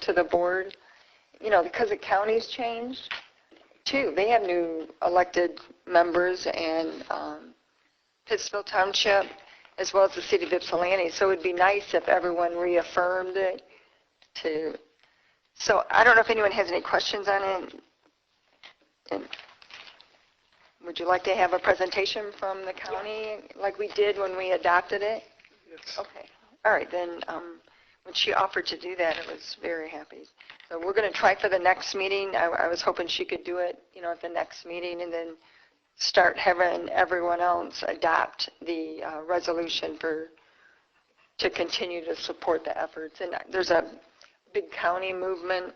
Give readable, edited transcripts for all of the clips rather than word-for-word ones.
to the board, because the county's changed, too. They have new elected members and Ypsilanti Township, as well as the city of Ypsilanti. So it would be nice if everyone reaffirmed it. So I don't know if anyone has any questions on it. And would you like to have a presentation from the county like we did when we adopted it? Yes. Okay. All right. Then when she offered to do that, I was very happy. So we're going to try for the next meeting. I was hoping she could do it, at the next meeting, and then start having everyone else adopt the resolution to continue to support the efforts. And there's a big county movement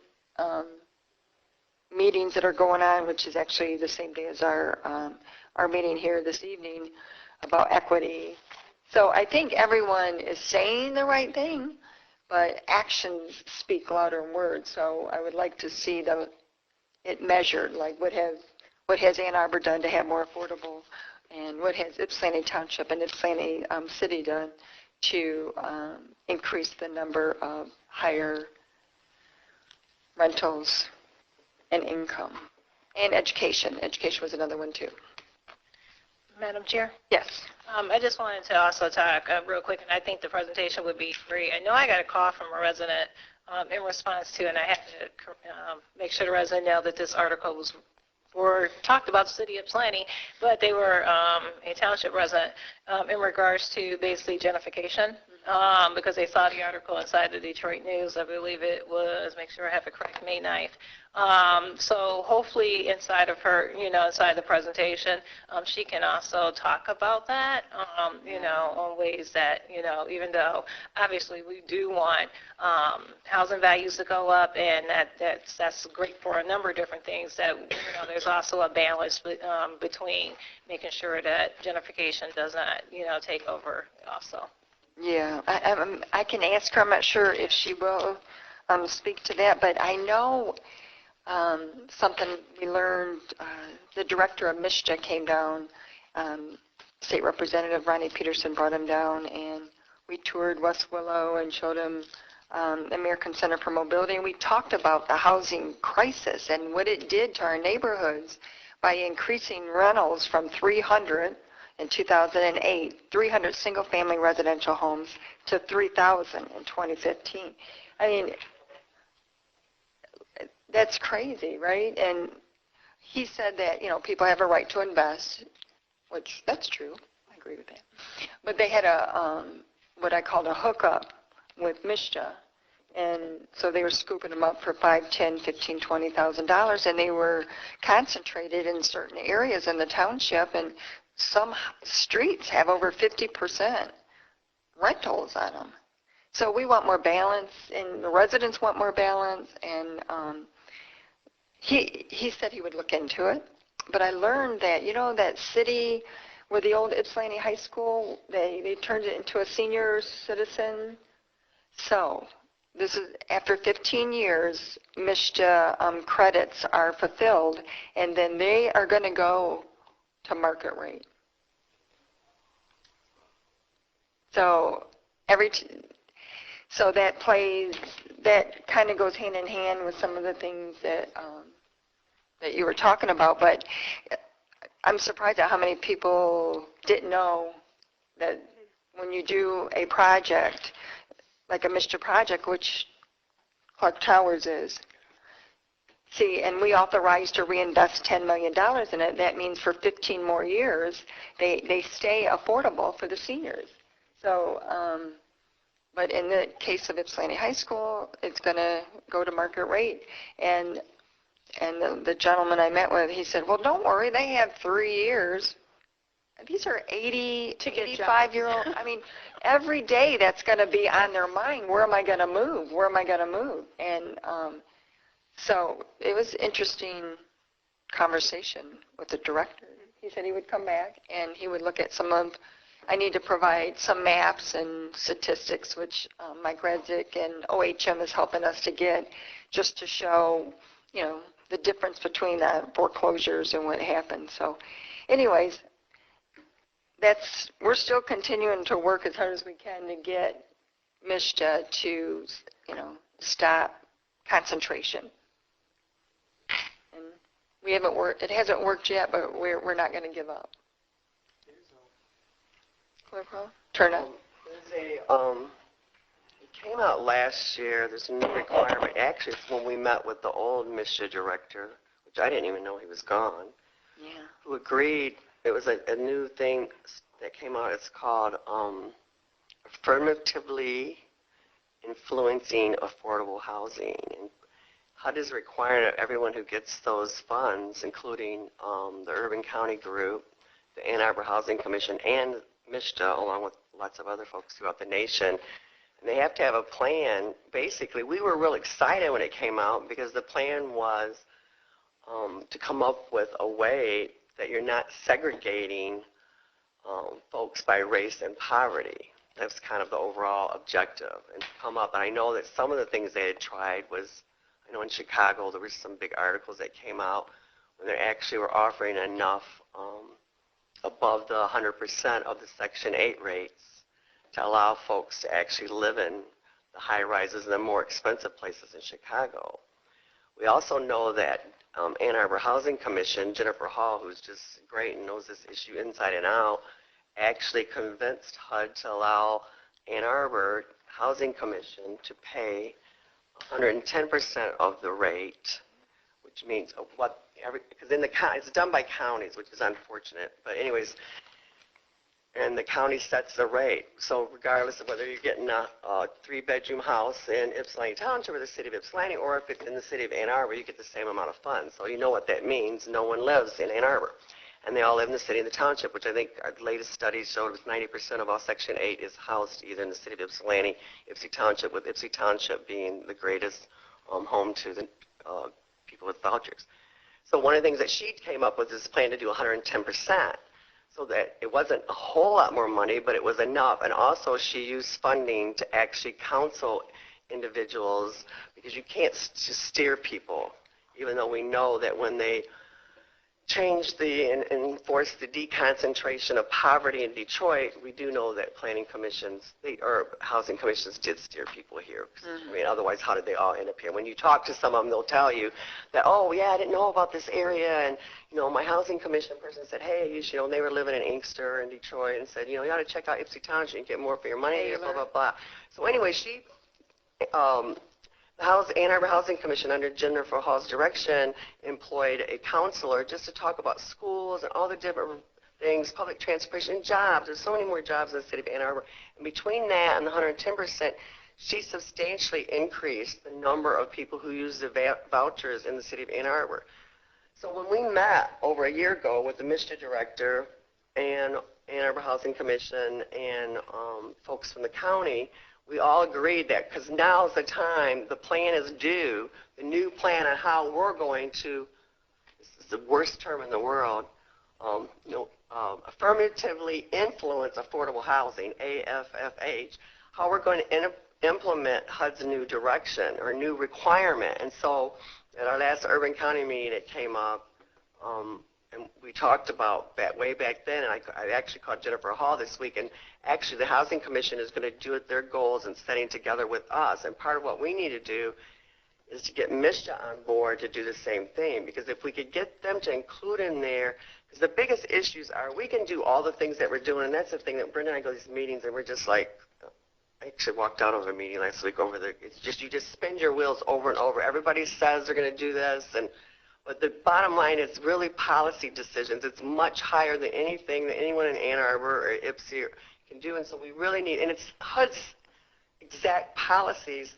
meetings that are going on, which is actually the same day as our meeting here this evening about equity. So I think everyone is saying the right thing, but actions speak louder than words. So I would like to see it measured, like what has Ann Arbor done to have more affordable, and what has Ypsilanti Township and Ypsilanti City done to increase the number of higher rentals and income. And education. Education was another one, too. Madam Chair? Yes. I just wanted to also talk real quick, and I think the presentation would be free. I know I got a call from a resident in response to, and I had to make sure the resident knew that this article was talked about the city of Ypsilanti, but they were a township resident in regards to basically gentrification, because they saw the article inside the Detroit News. I believe it was, make sure I have it correct, May 9th. So hopefully inside of her, inside the presentation, she can also talk about that, on ways that, even though obviously we do want housing values to go up, and that's great for a number of different things, that, there's also a balance between making sure that gentrification does not, take over also. Yeah, I can ask her. I'm not sure if she will speak to that, but I know something we learned. The director of MISHDA came down. State Representative Ronnie Peterson brought him down, and we toured West Willow and showed him American Center for Mobility, and we talked about the housing crisis and what it did to our neighborhoods by increasing rentals from 300 in 2008, 300 single-family residential homes to 3,000 in 2015. I mean, that's crazy, right? And he said that, people have a right to invest, which that's true. I agree with that. But they had what I called a hookup with MISHDA. And so they were scooping them up for $5,000, $10,000, $15,000, $20,000, and they were concentrated in certain areas in the township, and some streets have over 50% rentals on them. So we want more balance, and the residents want more balance, and he said he would look into it. But I learned that, that city where the old Ypsilanti High School, they turned it into a senior citizen. So this is after 15 years, MISHDA credits are fulfilled, and then they are going to go to market rate. So so that kind of goes hand in hand with some of the things that you were talking about. But I'm surprised at how many people didn't know that when you do a project like a MISHDA project, which Clark Towers is. See, and we authorized to reinvest $10 million in it. That means for 15 more years, they stay affordable for the seniors. So, but in the case of Ypsilanti High School, it's going to go to market rate. And the gentleman I met with, he said, well, don't worry, they have 3 years. These are 80 to 85-year-old. I mean, every day that's going to be on their mind. Where am I going to move? Where am I going to move? And so it was interesting conversation with the director. He said he would come back and he would look at I need to provide some maps and statistics, which Mike Redzik and OHM is helping us to get, just to show, the difference between the foreclosures and what happened. So anyways, we're still continuing to work as hard as we can to get MISHDA to, stop concentration. And we haven't worked, it hasn't worked yet, but we're not going to give up. Turn it. It came out last year. There's a new requirement. Actually, it's when we met with the old MSHA director, which I didn't even know he was gone, Yeah. who agreed. It was a new thing that came out. It's called affirmatively influencing affordable housing. And HUD is requiring that everyone who gets those funds, including the Urban County Group, the Ann Arbor Housing Commission, and MSHA, along with lots of other folks throughout the nation, and they have to have a plan. Basically, we were real excited when it came out because the plan was to come up with a way that you're not segregating folks by race and poverty. That's kind of the overall objective, and to come up. And I know that some of the things they had tried was, I know in Chicago there were some big articles that came out when they actually were offering enough above the 100% of the Section 8 rates to allow folks to actually live in the high rises and the more expensive places in Chicago. We also know that Ann Arbor Housing Commission, Jennifer Hall, who's just great and knows this issue inside and out, actually convinced HUD to allow Ann Arbor Housing Commission to pay 110% of the rate, which means because in the it's done by counties, which is unfortunate. But anyways, and the county sets the rate. So regardless of whether you're getting a 3-bedroom house in Ypsilanti Township or the city of Ypsilanti, or if it's in the city of Ann Arbor, you get the same amount of funds. So you know what that means. No one lives in Ann Arbor. And they all live in the city and the township, which I think our latest studies showed was 90% of all Section 8 is housed either in the city of Ypsilanti, Ypsi Township, with Ypsi Township being the greatest home to the people with vouchers. So one of the things that she came up with is a plan to do 110%, so that it wasn't a whole lot more money, but it was enough. And also she used funding to actually counsel individuals, because you can't just steer people, even though we know that when they changed and enforced the deconcentration of poverty in Detroit, we do know that planning commissions, or housing commissions, did steer people here. I mean, otherwise, how did they all end up here? When you talk to some of them, they'll tell you that, oh, yeah, I didn't know about this area, and, my housing commission person said, hey, you should, they were living in Inkster in Detroit, and said, you ought to check out Ypsi Township and get more for your money, here, blah, blah, blah. So anyway, she... the Ann Arbor Housing Commission, under Jennifer Hall's direction, employed a counselor just to talk about schools and all the different things, public transportation, and jobs. There's so many more jobs in the city of Ann Arbor. And between that and the 110%, she substantially increased the number of people who use the vouchers in the city of Ann Arbor. So when we met over a year ago with the MSHA director and Ann Arbor Housing Commission and folks from the county, we all agreed that, because now's the time, the plan is due, the new plan on how we're going to, this is the worst term in the world, affirmatively influence affordable housing, AFFH, how we're going to implement HUD's new direction or new requirement. And so at our last Urban County meeting, it came up, and we talked about that way back then, and I actually called Jennifer Hall this week, and actually the Housing Commission is going to do it their goals and setting together with us. And part of what we need to do is to get MSHA on board to do the same thing, because if we could get them to include in there, because the biggest issues are we can do all the things that we're doing, and that's the thing that Brenda and I go to these meetings, and we're just like, I actually walked out of a meeting last week over the, it's just, you just spin your wheels over and over. Everybody says they're going to do this, but the bottom line is really policy decisions. It's much higher than anything that anyone in Ann Arbor or Ypsi can do. And so we really need, and it's HUD's exact policies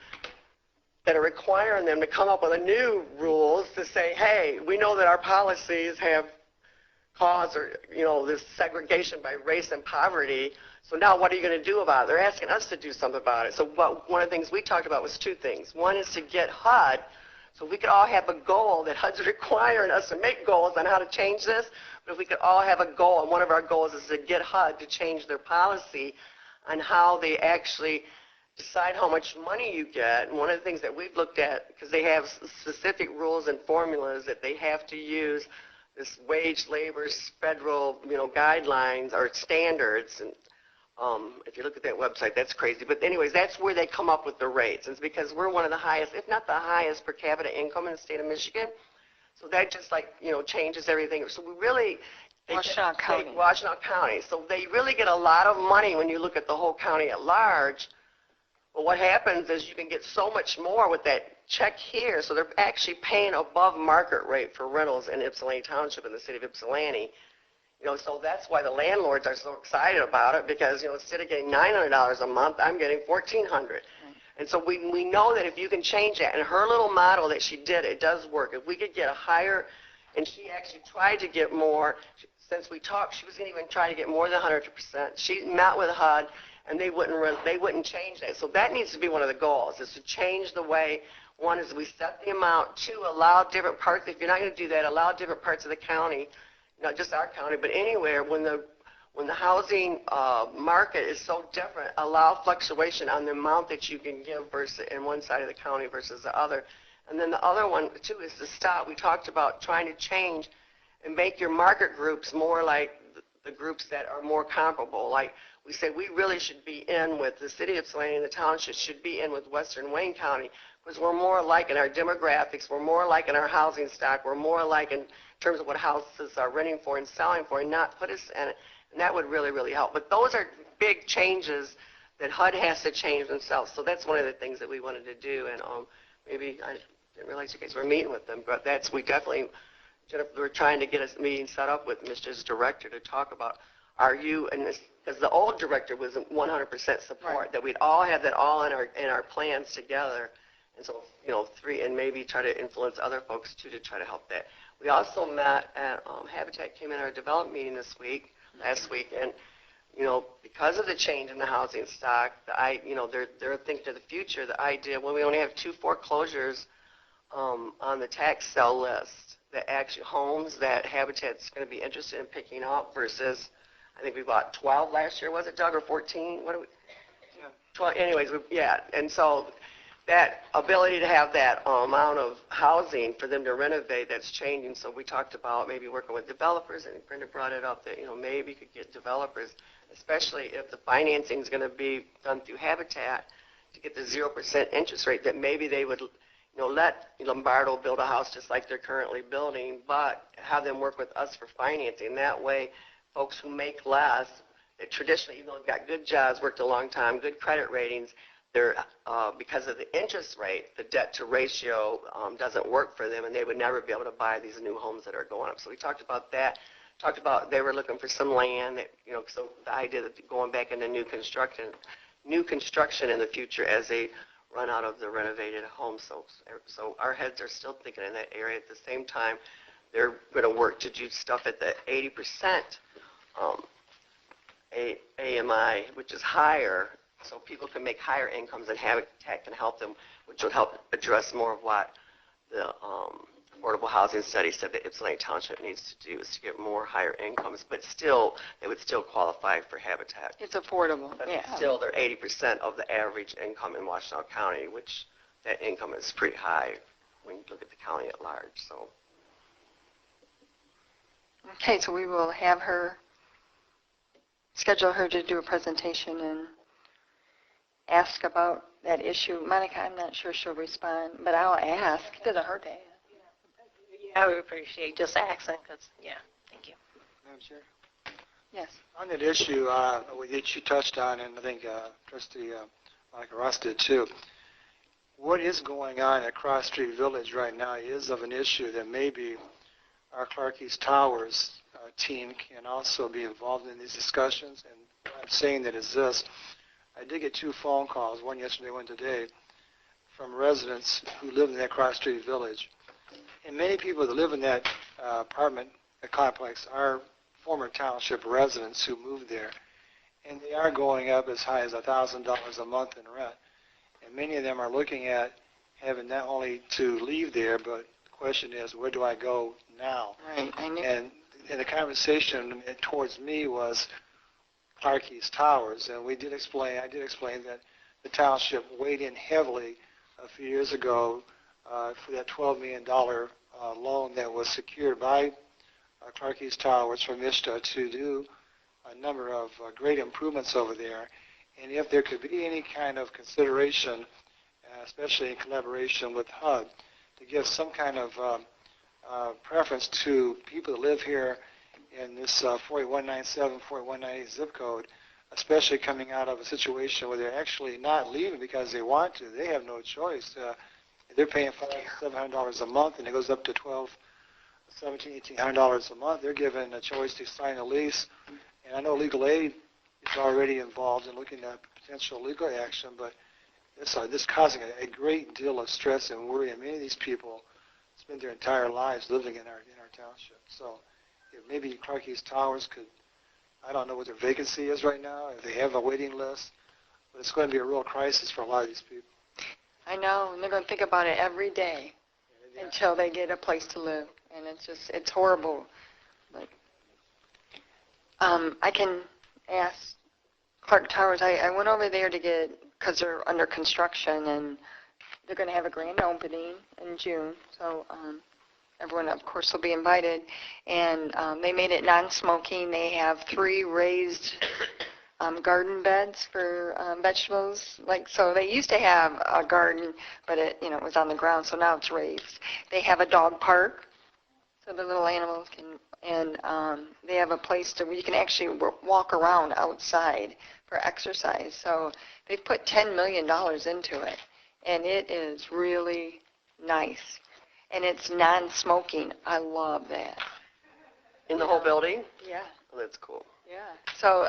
that are requiring them to come up with new rules to say, hey, we know that our policies have caused this segregation by race and poverty. So now what are you going to do about it? They're asking us to do something about it. So one of the things we talked about was two things. One is to get HUD, so we could all have a goal that HUD's requiring us to make goals on how to change this, but if we could all have a goal, and one of our goals is to get HUD to change their policy on how they actually decide how much money you get. And one of the things that we've looked at, because they have specific rules and formulas that they have to use, this wage labor federal guidelines or standards, and If you look at that website, that's crazy. But anyways, that's where they come up with the rates. It's because we're one of the highest, if not the highest, per capita income in the state of Michigan. So that just changes everything. So we really Washtenaw County. Washtenaw County. So they really get a lot of money when you look at the whole county at large. But what happens is you can get so much more with that check here. So they're actually paying above market rate for rentals in Ypsilanti Township in the city of Ypsilanti. So that's why the landlords are so excited about it because, instead of getting $900 a month, I'm getting $1,400. And so we know that if you can change that, and her little model that she did, it does work. If we could get a higher, and she actually tried to get more, since we talked, she was going to even try to get more than 100%. She met with HUD, and they wouldn't change that. So that needs to be one of the goals, is to change the way, one is we set the amount, two, allow different parts, if you're not going to do that, allow different parts of the county, not just our county, but anywhere, when the housing market is so different, allow fluctuation on the amount that you can give versus in one side of the county versus the other. And then the other one, too, is to stop. We talked about trying to change and make your market groups more like the groups that are more comparable. Like we said, we really should be in with the city of Ypsilanti and the township should be in with Western Wayne County because we're more alike in our demographics, we're more alike in our housing stock, we're more alike in terms of what houses are renting for and selling for, and not put us in it. And that would really, really help. But those are big changes that HUD has to change themselves. So that's one of the things that we wanted to do. And maybe I didn't realize you guys were meeting with them, but Jennifer, we're trying to get a meeting set up with Mr.'s director to talk about, because the old director was 100% support, right, that we'd all have that all in our plans together. And so, and maybe try to influence other folks, too, to try to help that. We also met at Habitat came in our development meeting last week, and because of the change in the housing stock, they're thinking to the future. The idea, we only have 2 foreclosures on the tax sale list, that actually homes that Habitat's going to be interested in picking up versus, I think we bought 12 last year, was it, Doug, or 14? What do we? 12. Anyways, and so that ability to have that amount of housing for them to renovate, that's changing. So we talked about maybe working with developers, and Brenda brought it up that, maybe you could get developers, especially if the financing is going to be done through Habitat, to get the 0% interest rate, that maybe they would, let Lombardo build a house just like they're currently building, but have them work with us for financing. That way, folks who make less, that traditionally, even though they've got good jobs, worked a long time, good credit ratings, they're, because of the interest rate, the debt to ratio doesn't work for them, and they would never be able to buy these new homes that are going up. So we talked about that. Talked about they were looking for some land that, so the idea that going back into new construction in the future as they run out of the renovated homes. So our heads are still thinking in that area. At the same time, they're going to work to do stuff at the 80% AMI, which is higher, so people can make higher incomes, and Habitat can help them, which would help address more of what the affordable housing study said that Ypsilanti Township needs to do, is to get more higher incomes, but still, they would still qualify for Habitat. It's affordable. But Yeah. still, they're 80% of the average income in Washtenaw County, which that income is pretty high when you look at the county at large. So. Okay, so we will have her, schedule her to do a presentation and ask about that issue. Monica, I'm not sure she'll respond, but I'll ask. It doesn't hurt to ask. I would appreciate just asking because, thank you. Madam Chair? Yes. On that issue that you touched on, and I think Trustee Monica Ross did too, what is going on at Cross Street Village right now is of an issue that maybe our Clark East Towers team can also be involved in these discussions. And what I'm saying that is this: I did get 2 phone calls, one yesterday, one today, from residents who live in that Cross Street Village. And many people that live in that apartment complex are former township residents who moved there. And they are going up as high as $1,000 a month in rent. And many of them are looking at having not only to leave there, but the question is, where do I go now? Right. And the conversation towards me was Clark East Towers, and I did explain that the township weighed in heavily a few years ago for that $12 million loan that was secured by Clark East Towers from ISTA to do a number of great improvements over there. And if there could be any kind of consideration, especially in collaboration with HUD, to give some kind of preference to people that live here in this 4197, 4198 zip code, especially coming out of a situation where they're actually not leaving because they want to. They have no choice. They're paying $500, $700 a month, and it goes up to $1,200, $1,700, $1,800 a month. They're given a choice to sign a lease. And I know legal aid is already involved in looking at potential legal action, but this is causing a great deal of stress and worry. And many of these people spend their entire lives living in our township. So if maybe Clarke's Towers could, I don't know what their vacancy is right now, if they have a waiting list, but it's going to be a real crisis for a lot of these people. I know, and they're going to think about it every day until they get a place to live, and it's horrible. But I can ask Clark Towers. I went over there to get, because they're under construction, and they're going to have a grand opening in June, so everyone, of course, will be invited. And they made it non-smoking. They have 3 raised garden beds for vegetables. So they used to have a garden, but it was on the ground, so now it's raised. They have a dog park, so the little animals can, and they have a place where you can actually walk around outside for exercise. So they've put $10 million into it, and it is really nice. And it's non-smoking. I love that. In the whole building? Yeah. Oh, that's cool. Yeah. So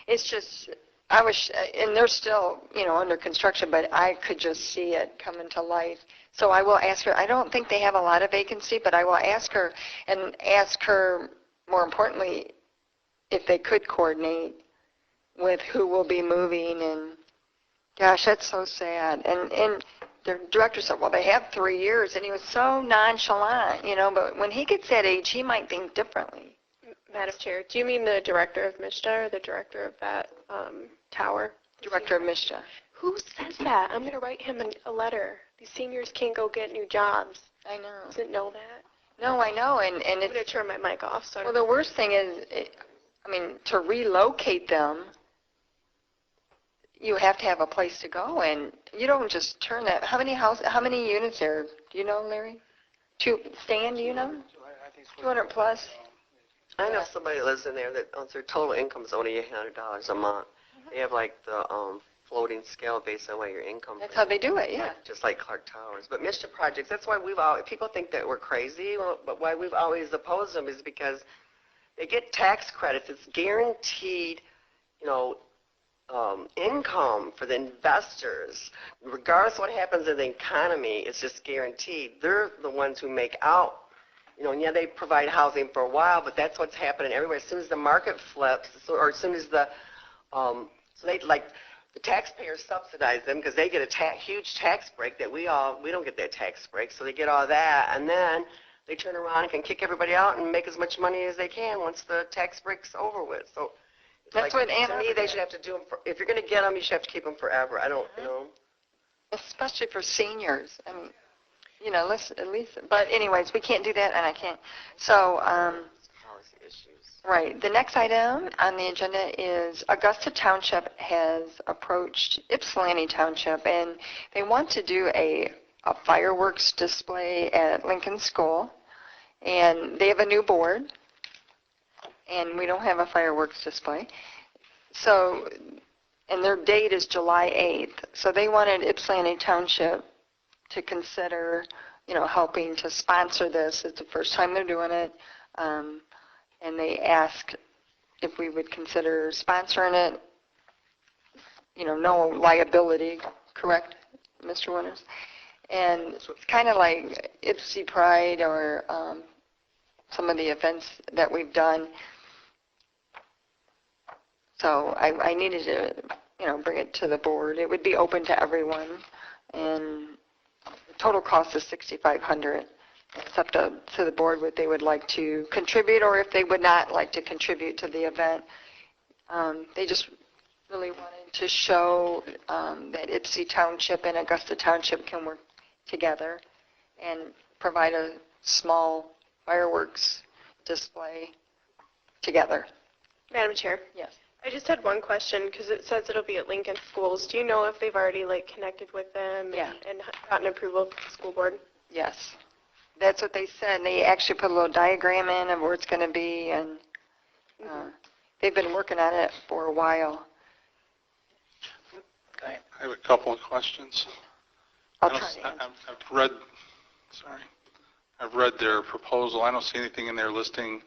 it's just, and they're still, under construction, but I could just see it coming to life. So I will ask her. I don't think they have a lot of vacancy, but I will ask her, and ask her, more importantly, if they could coordinate with who will be moving. And gosh, that's so sad. And the director said, well, they have 3 years, and he was so nonchalant, but when he gets that age, he might think differently. Madam Chair, do you mean the director of MISHDA or the director of that tower? Director of MISHDA. Who says that? I'm going to write him a letter. These seniors can't go get new jobs. I know. Doesn't know that? No, I know, and I'm it's, going to turn my mic off. So well, the worst thing is, to relocate them, you have to have a place to go, and you don't just turn that. How many units there? Do you know, Larry? Stan, do you know? I think 200 plus? I know somebody that lives in there that their total income is only $800 a month. They have like the floating scale based on what your income That's is. how they do it, yeah. Just like Clark Towers. But MISHDA projects, that's why people think that we're crazy, but why we've always opposed them is because they get tax credits. It's guaranteed, income for the investors. Regardless of what happens in the economy, it's just guaranteed. They're the ones who make out. And yeah, they provide housing for a while, but that's what's happening everywhere. As soon as the market flips, or as soon as the taxpayers subsidize them because they get a huge tax break that we don't get that tax break, so they get all that, and then they turn around and can kick everybody out and make as much money as they can once the tax break's over with. So That's what Ann to me, they should have to do them. If you're going to get them, you should have to keep them forever. I don't, Especially for seniors. Let's at least, but anyways, we can't do that, and I can't. So, policy issues. right. The next item on the agenda is Augusta Township has approached Ypsilanti Township, and they want to do a fireworks display at Lincoln School, and they have a new board, and we don't have a fireworks display. So, and their date is July 8th. So they wanted Ypsilanti Township to consider, helping to sponsor this. It's the first time they're doing it. And they asked if we would consider sponsoring it, no liability, correct, Mr. Winters? And it's kind of like Ypsi Pride or some of the events that we've done. So I needed to, bring it to the board. It would be open to everyone, and the total cost is $6,500. It's up to the board what they would like to contribute, or if they would not like to contribute to the event. They just really wanted to show that Ypsi Township and Augusta Township can work together and provide a small fireworks display together. Madam Chair, Yes. I just had one question because it says it'll be at Lincoln Schools. Do you know if they've already like connected with them Yeah. and gotten approval from the school board? Yes. That's what they said. They actually put a little diagram in of where it's going to be, and they've been working on it for a while. I have a couple of questions. I'll try to answer. I've read their proposal. I don't see anything in there listing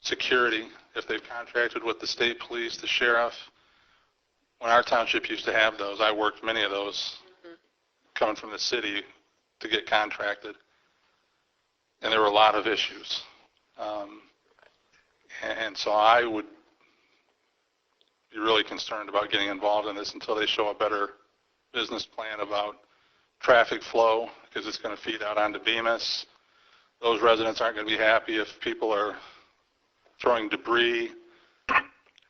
security, if they've contracted with the state police, the sheriff. When our township used to have those, I worked many of those coming from the city to get contracted. And there were a lot of issues. And so I would be really concerned about getting involved in this until they show a better business plan about traffic flow, because it's going to feed out onto Bemis. Those residents aren't going to be happy if people are throwing debris,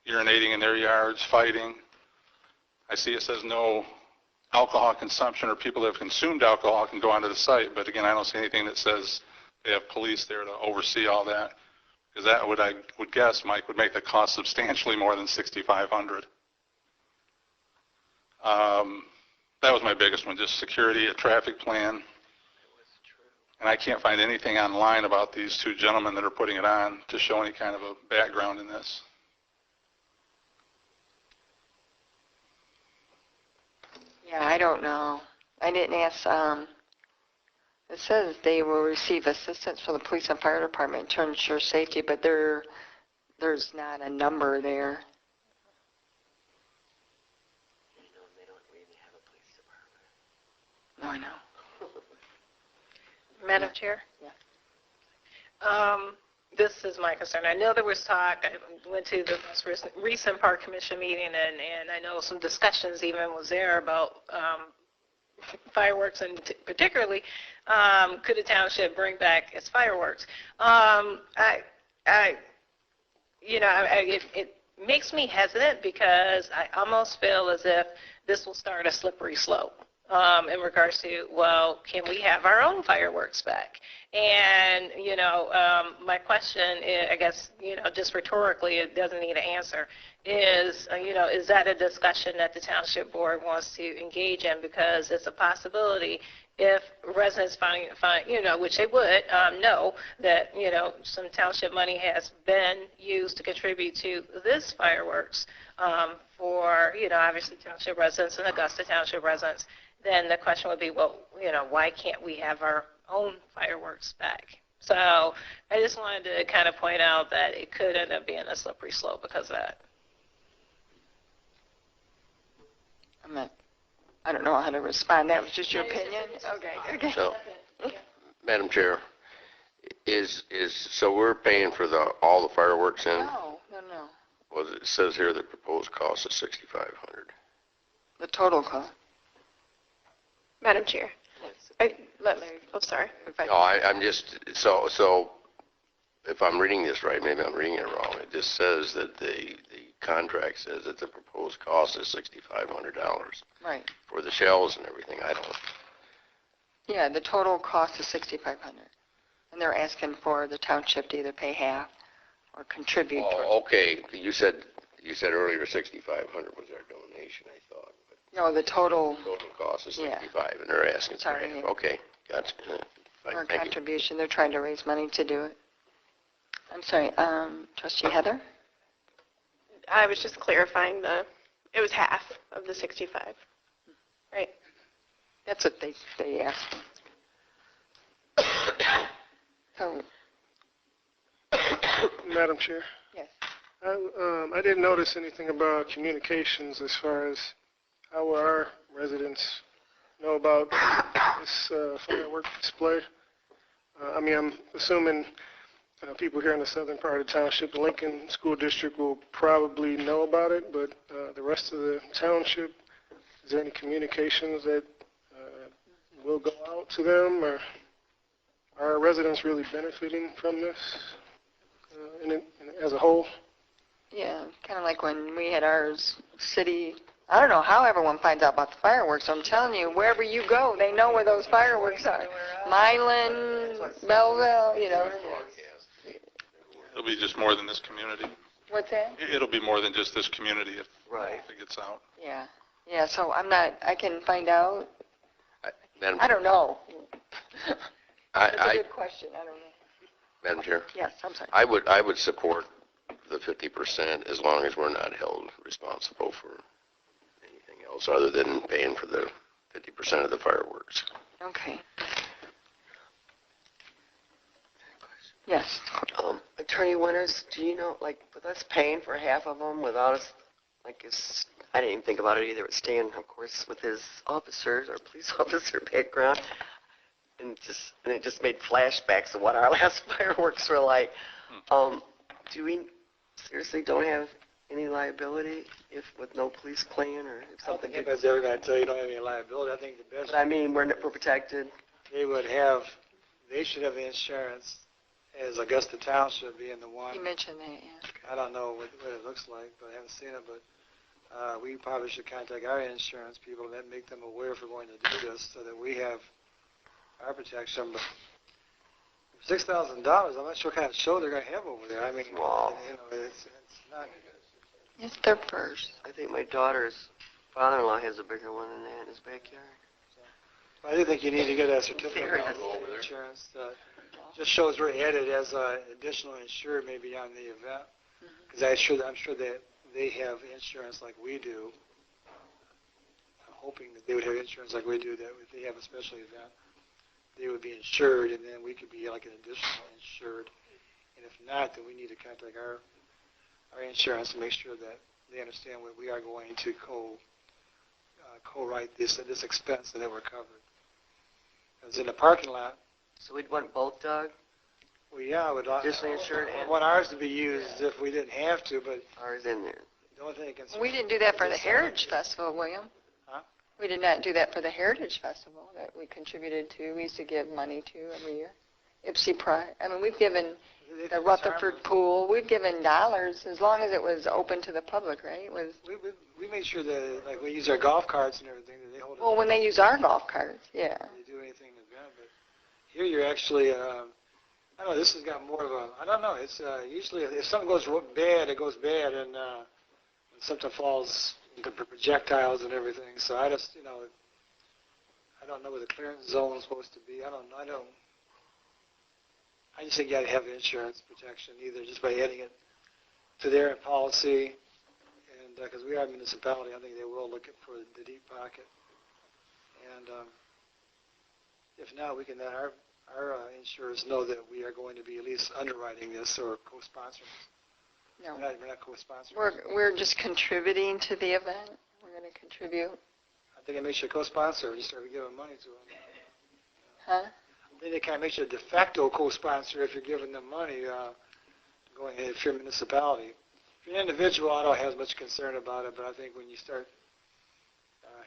urinating in their yards, fighting. I see it says no alcohol consumption, or people that have consumed alcohol can go onto the site, but again, I don't see anything that says they have police there to oversee all that, because that would, I would guess, Mike, would make the cost substantially more than $6,500. That was my biggest one, just security, a traffic plan. And I can't find anything online about these two gentlemen that are putting it on to show any kind of a background in this. Yeah, I don't know. I didn't ask. It says they will receive assistance from the police and fire department to ensure safety, but there's not a number there. They don't really have a police department. No, I know. Madam Chair? Yeah. This is my concern. I know there was talk, I went to the most recent Park Commission meeting, and I know some discussions even was there about fireworks, and particularly could a township bring back its fireworks. It makes me hesitant because I almost feel as if this will start a slippery slope. In regards to, well, can we have our own fireworks back? And, my question, I guess, just rhetorically, it doesn't need an answer, is that a discussion that the township board wants to engage in? Because it's a possibility if residents find which they would, know that, some township money has been used to contribute to this fireworks for, obviously township residents and Augusta Township residents, then the question would be, well, why can't we have our own fireworks back? So I just wanted to kind of point out that it could end up being a slippery slope because of that. I don't know how to respond. That was just your opinion? Okay. So, Madam Chair, so we're paying for all the fireworks in? No. Well, it says here the proposed cost is $6,500. The total cost. Madam Chair, sorry. No, I'm just, so if I'm reading this right, maybe I'm reading it wrong. It just says that the contract says that the proposed cost is $6,500 Right. for the shells and everything. I don't. Yeah, the total cost is $6,500. And they're asking for the township to either pay half or contribute. Oh, okay. You said earlier $6,500 was our donation, I thought. No, the total Total cost is Yeah. $65, and they're asking for Sorry, half. yeah. Okay, gotcha. Fine, or thank you. contribution. They're trying to raise money to do it. I'm sorry, Trustee Heather? I was just clarifying it was half of the 65, right? That's what they asked. So, Madam Chair, yes. I didn't notice anything about communications as far as how our residents know about this fireworks display. I'm assuming people here in the southern part of the township, the Lincoln School District will probably know about it, but the rest of the township, is there any communications that will go out to them, or are residents really benefiting from this as a whole? Yeah, kind of like when we had ours, city, I don't know how everyone finds out about the fireworks. I'm telling you, wherever you go, they know where those fireworks are. Milan, Belleville, It'll be just more than this community. What's that? It'll be more than just this community if Right. it gets out. Yeah. Yeah, so I can find out. Madam, I don't know. That's a I, good question. I don't know. Madam Chair, Yes, I'm sorry. I would support the 50% as long as we're not held responsible for anything else other than paying for the 50% of the fireworks. Okay. Yes. Attorney Winters, do you know, like, with us paying for half of them without us, like, I didn't even think about it either. But Stan, of course, with his officers or police officer background, and it just made flashbacks of what our last fireworks were like. Do we seriously don't have any liability if with no police plan or if I don't something? think anybody's ever going to tell you don't have any liability. I think the best But I mean, we're protected. they should have the insurance as Augusta Township being the one. You mentioned that, yeah. I don't know what it looks like, but I haven't seen it, but we probably should contact our insurance people and make them aware if we're going to do this so that we have our protection. But $6,000, I'm not sure what kind of show they're going to have over there. I mean, Wow. it's not. It's their first. I think my daughter's father-in-law has a bigger one than that in his backyard. I do think you need to get a certificate Serious. of insurance. Just shows we're added as additional insured maybe on the event. Because I'm sure that they have insurance like we do. I'm hoping that they would have insurance like we do, that if they have a special event, they would be insured, and then we could be like an additional insured. And if not, then we need to contact our insurance to make sure that they understand what we are going to co-write this expense and that we're covered. Because in the parking lot, So we'd want both, Doug? well, yeah, I would like. Additionally insured I and want ours to be used if we didn't have to, but ours in there. the only thing that concerns We didn't do that for the Heritage Festival, William. Huh? We did not do that for the Heritage Festival that we contributed to. We used to give money to every year. Ipsy Pride. I mean, we've given the Rutherford Pool. We've given dollars as long as it was open to the public, right? It was, We made sure that, like, we use our golf carts and everything, that they hold it. well, when they use our golf carts, yeah. They do anything in the event, but here you're actually, I don't know, this has got more of a, I don't know, it's usually if something goes bad, it goes bad, and when something falls into projectiles and everything, so I just, I don't know where the clearance zone is supposed to be. I just think you got to have insurance protection, either just by adding it to their policy, and because we are a municipality, I think they will look at for the deep pocket. And if not, we can let our insurers know that we are going to be at least underwriting this or co-sponsoring this. No. We're not co-sponsoring. We're just contributing to the event. We're going to contribute. I think it makes you a co-sponsor. You start giving money to them. Huh? I think it kind of makes you a de facto co-sponsor if you're giving them money, if you're a municipality. If you're an individual, I don't have as much concern about it, but I think when you start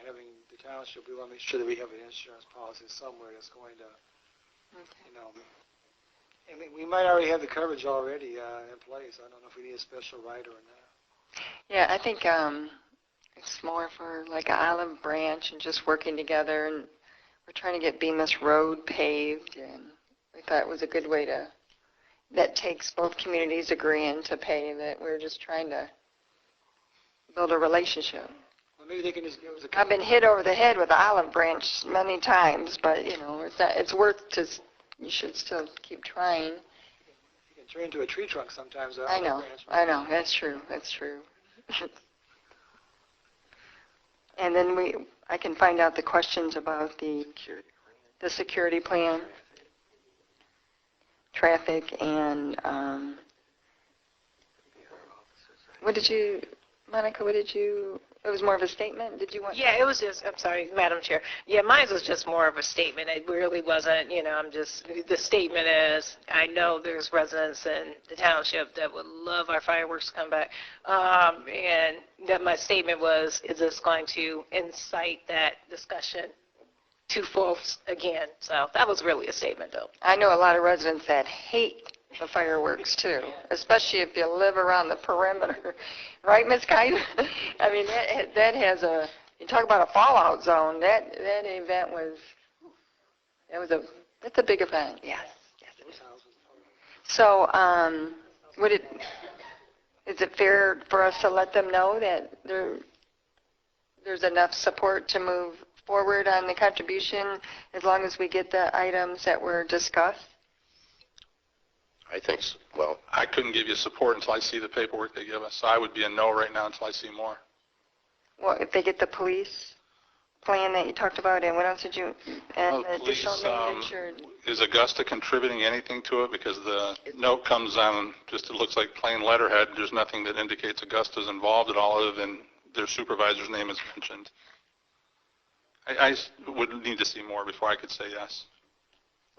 having the township, we want to make sure that we have an insurance policy somewhere that's going to, I mean, we might already have the coverage already in place. I don't know if we need a special right or not. Yeah, I think it's more for like an olive branch and just working together, and we're trying to get Bemis Road paved, and we thought it was a good way that takes both communities agreeing to pave it. We're just trying to build a relationship. Well, maybe they can just give us a I've been hit over the head with an olive branch many times, but it's worth to. You should still keep trying. You can turn into a tree trunk sometimes. I know. That's true. And then I can find out the questions about the security plan, traffic, and Monica, it was more of a statement? Did you want? Yeah, it was just, I'm sorry, Madam Chair. Yeah, mine was just more of a statement. It really wasn't, the statement is, I know there's residents in the township that would love our fireworks to come back. And that my statement was, is this going to incite that discussion to folks again? So that was really a statement, though. I know a lot of residents that hate the fireworks, too, especially if you live around the perimeter. Right, Ms. Kite? I mean, that has you talk about a fallout zone. That event that's a big event, yes. So, Is it fair for us to let them know that there's enough support to move forward on the contribution as long as we get the items that were discussed? I think, well, I couldn't give you support until I see the paperwork they give us. So I would be a no right now until I see more. Well, if they get the police plan that you talked about, and what else did you, and Well, the additional named insured? Is Augusta contributing anything to it? Because the note comes on, just it looks like plain letterhead. There's nothing that indicates Augusta's involved at all other than their supervisor's name is mentioned. I would need to see more before I could say yes.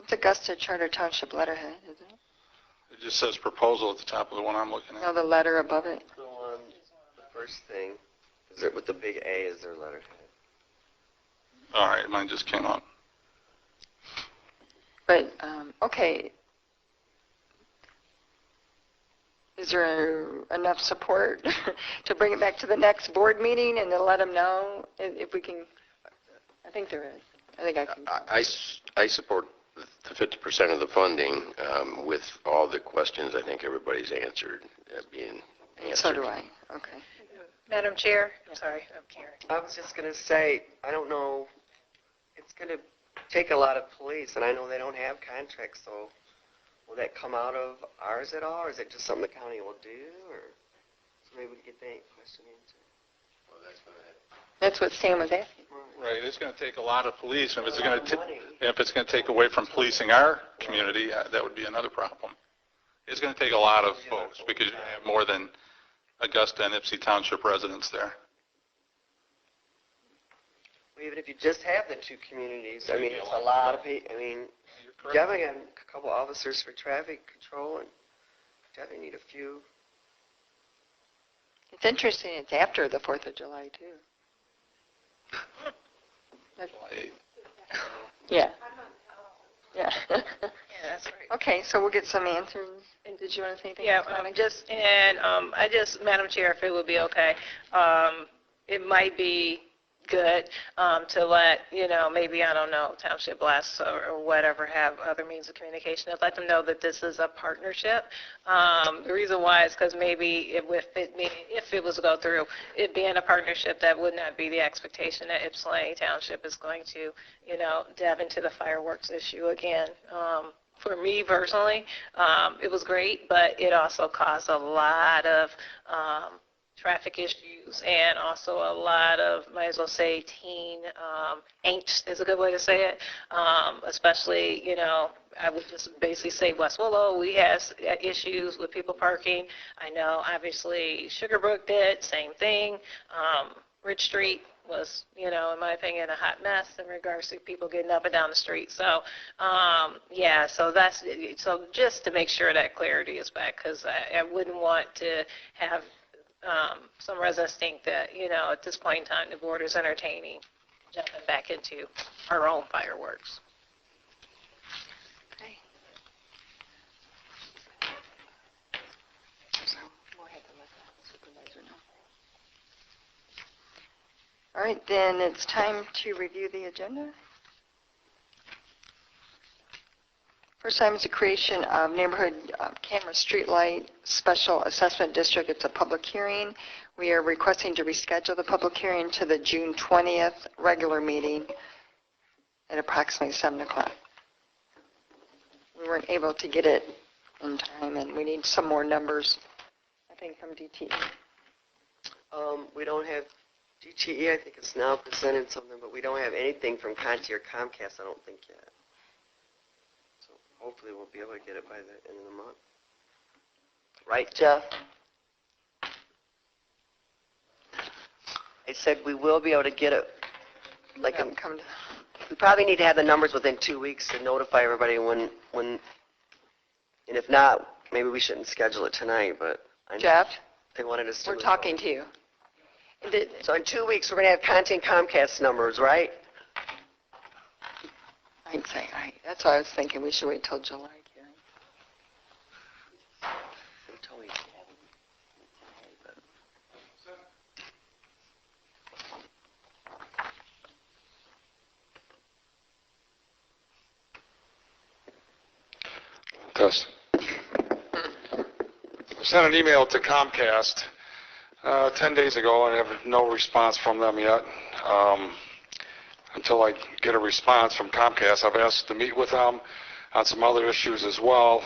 It's Augusta Charter Township letterhead, isn't it? It just says proposal at the top of the one I'm looking No, at. the letter above it. So on the first thing, is it with the big A is their letterhead? All right, mine just came up. But, okay. Is there enough support to bring it back to the next board meeting and to let them know if we can? I think there is. I think I can. I support the 50% of the funding with all the questions I think everybody's answered, being answered. So do I. Okay. Madam Chair, I'm sorry, I'm Karen. I was just going to say, I don't know, it's going to take a lot of police, and I know they don't have contracts, so will that come out of ours at all, or is it just something the county will do, or so maybe we can get that question answered? Well, that's what That's what Sam was asking. Right, it's going to take a lot of police. If it's going Money. to take away from policing our community, that would be another problem. It's going to take a lot of folks because you have more than Augusta and Ypsilanti Township residents there. Well, even if you just have the two communities, I mean, it's a lot of people. I mean, you definitely got a couple officers for traffic control, and definitely need a few. It's interesting. It's after the 4th of July, too. Yeah. Yeah. Yeah, that's right. Okay, so we'll get some answers. And did you want to say anything? Yeah, else, Monica? Madam Chair, if it would be okay, it might be good to let, maybe, I don't know, Township Blast or whatever have other means of communication, and let them know that this is a partnership. The reason why is because maybe if it was to go through, it being a partnership, that would not be the expectation that Ypsilanti Township is going to, delve into the fireworks issue again. For me personally, it was great, but it also caused a lot of traffic issues and also a lot of, might as well say, teen angst is a good way to say it, especially, I would just basically say West Willow, we have issues with people parking. I know, obviously, Sugarbrook did, same thing. Ridge Street was, in my opinion, a hot mess in regards to people getting up and down the street. So, so just to make sure that clarity is back, because I wouldn't want to have some residents think that, at this point in time, the board is entertaining jumping back into our own fireworks. Okay. So we'll have to let the supervisor know. All right, then it's time to review the agenda. First time is the creation of neighborhood camera streetlight special assessment district. It's a public hearing. We are requesting to reschedule the public hearing to the June 20th regular meeting at approximately 7 o'clock. We weren't able to get it in time, and we need some more numbers, I think, from DTE. We don't have DTE, I think it's now presented something, but we don't have anything from Conti or Comcast, I don't think yet. So hopefully we'll be able to get it by the end of the month. Right, Jeff? I said we will be able to get it, we probably need to have the numbers within 2 weeks to notify everybody when, and if not, maybe we shouldn't schedule it tonight, but I know Jeff, they wanted us to. we're talking to you. So in 2 weeks, we're going to have Conti and Comcast numbers, right? I'd say, that's what I was thinking. We should wait till July, Karen. They told me. Test. sent an email to Comcast 10 days ago, and I have no response from them yet. Until I get a response from Comcast, I've asked to meet with them on some other issues as well,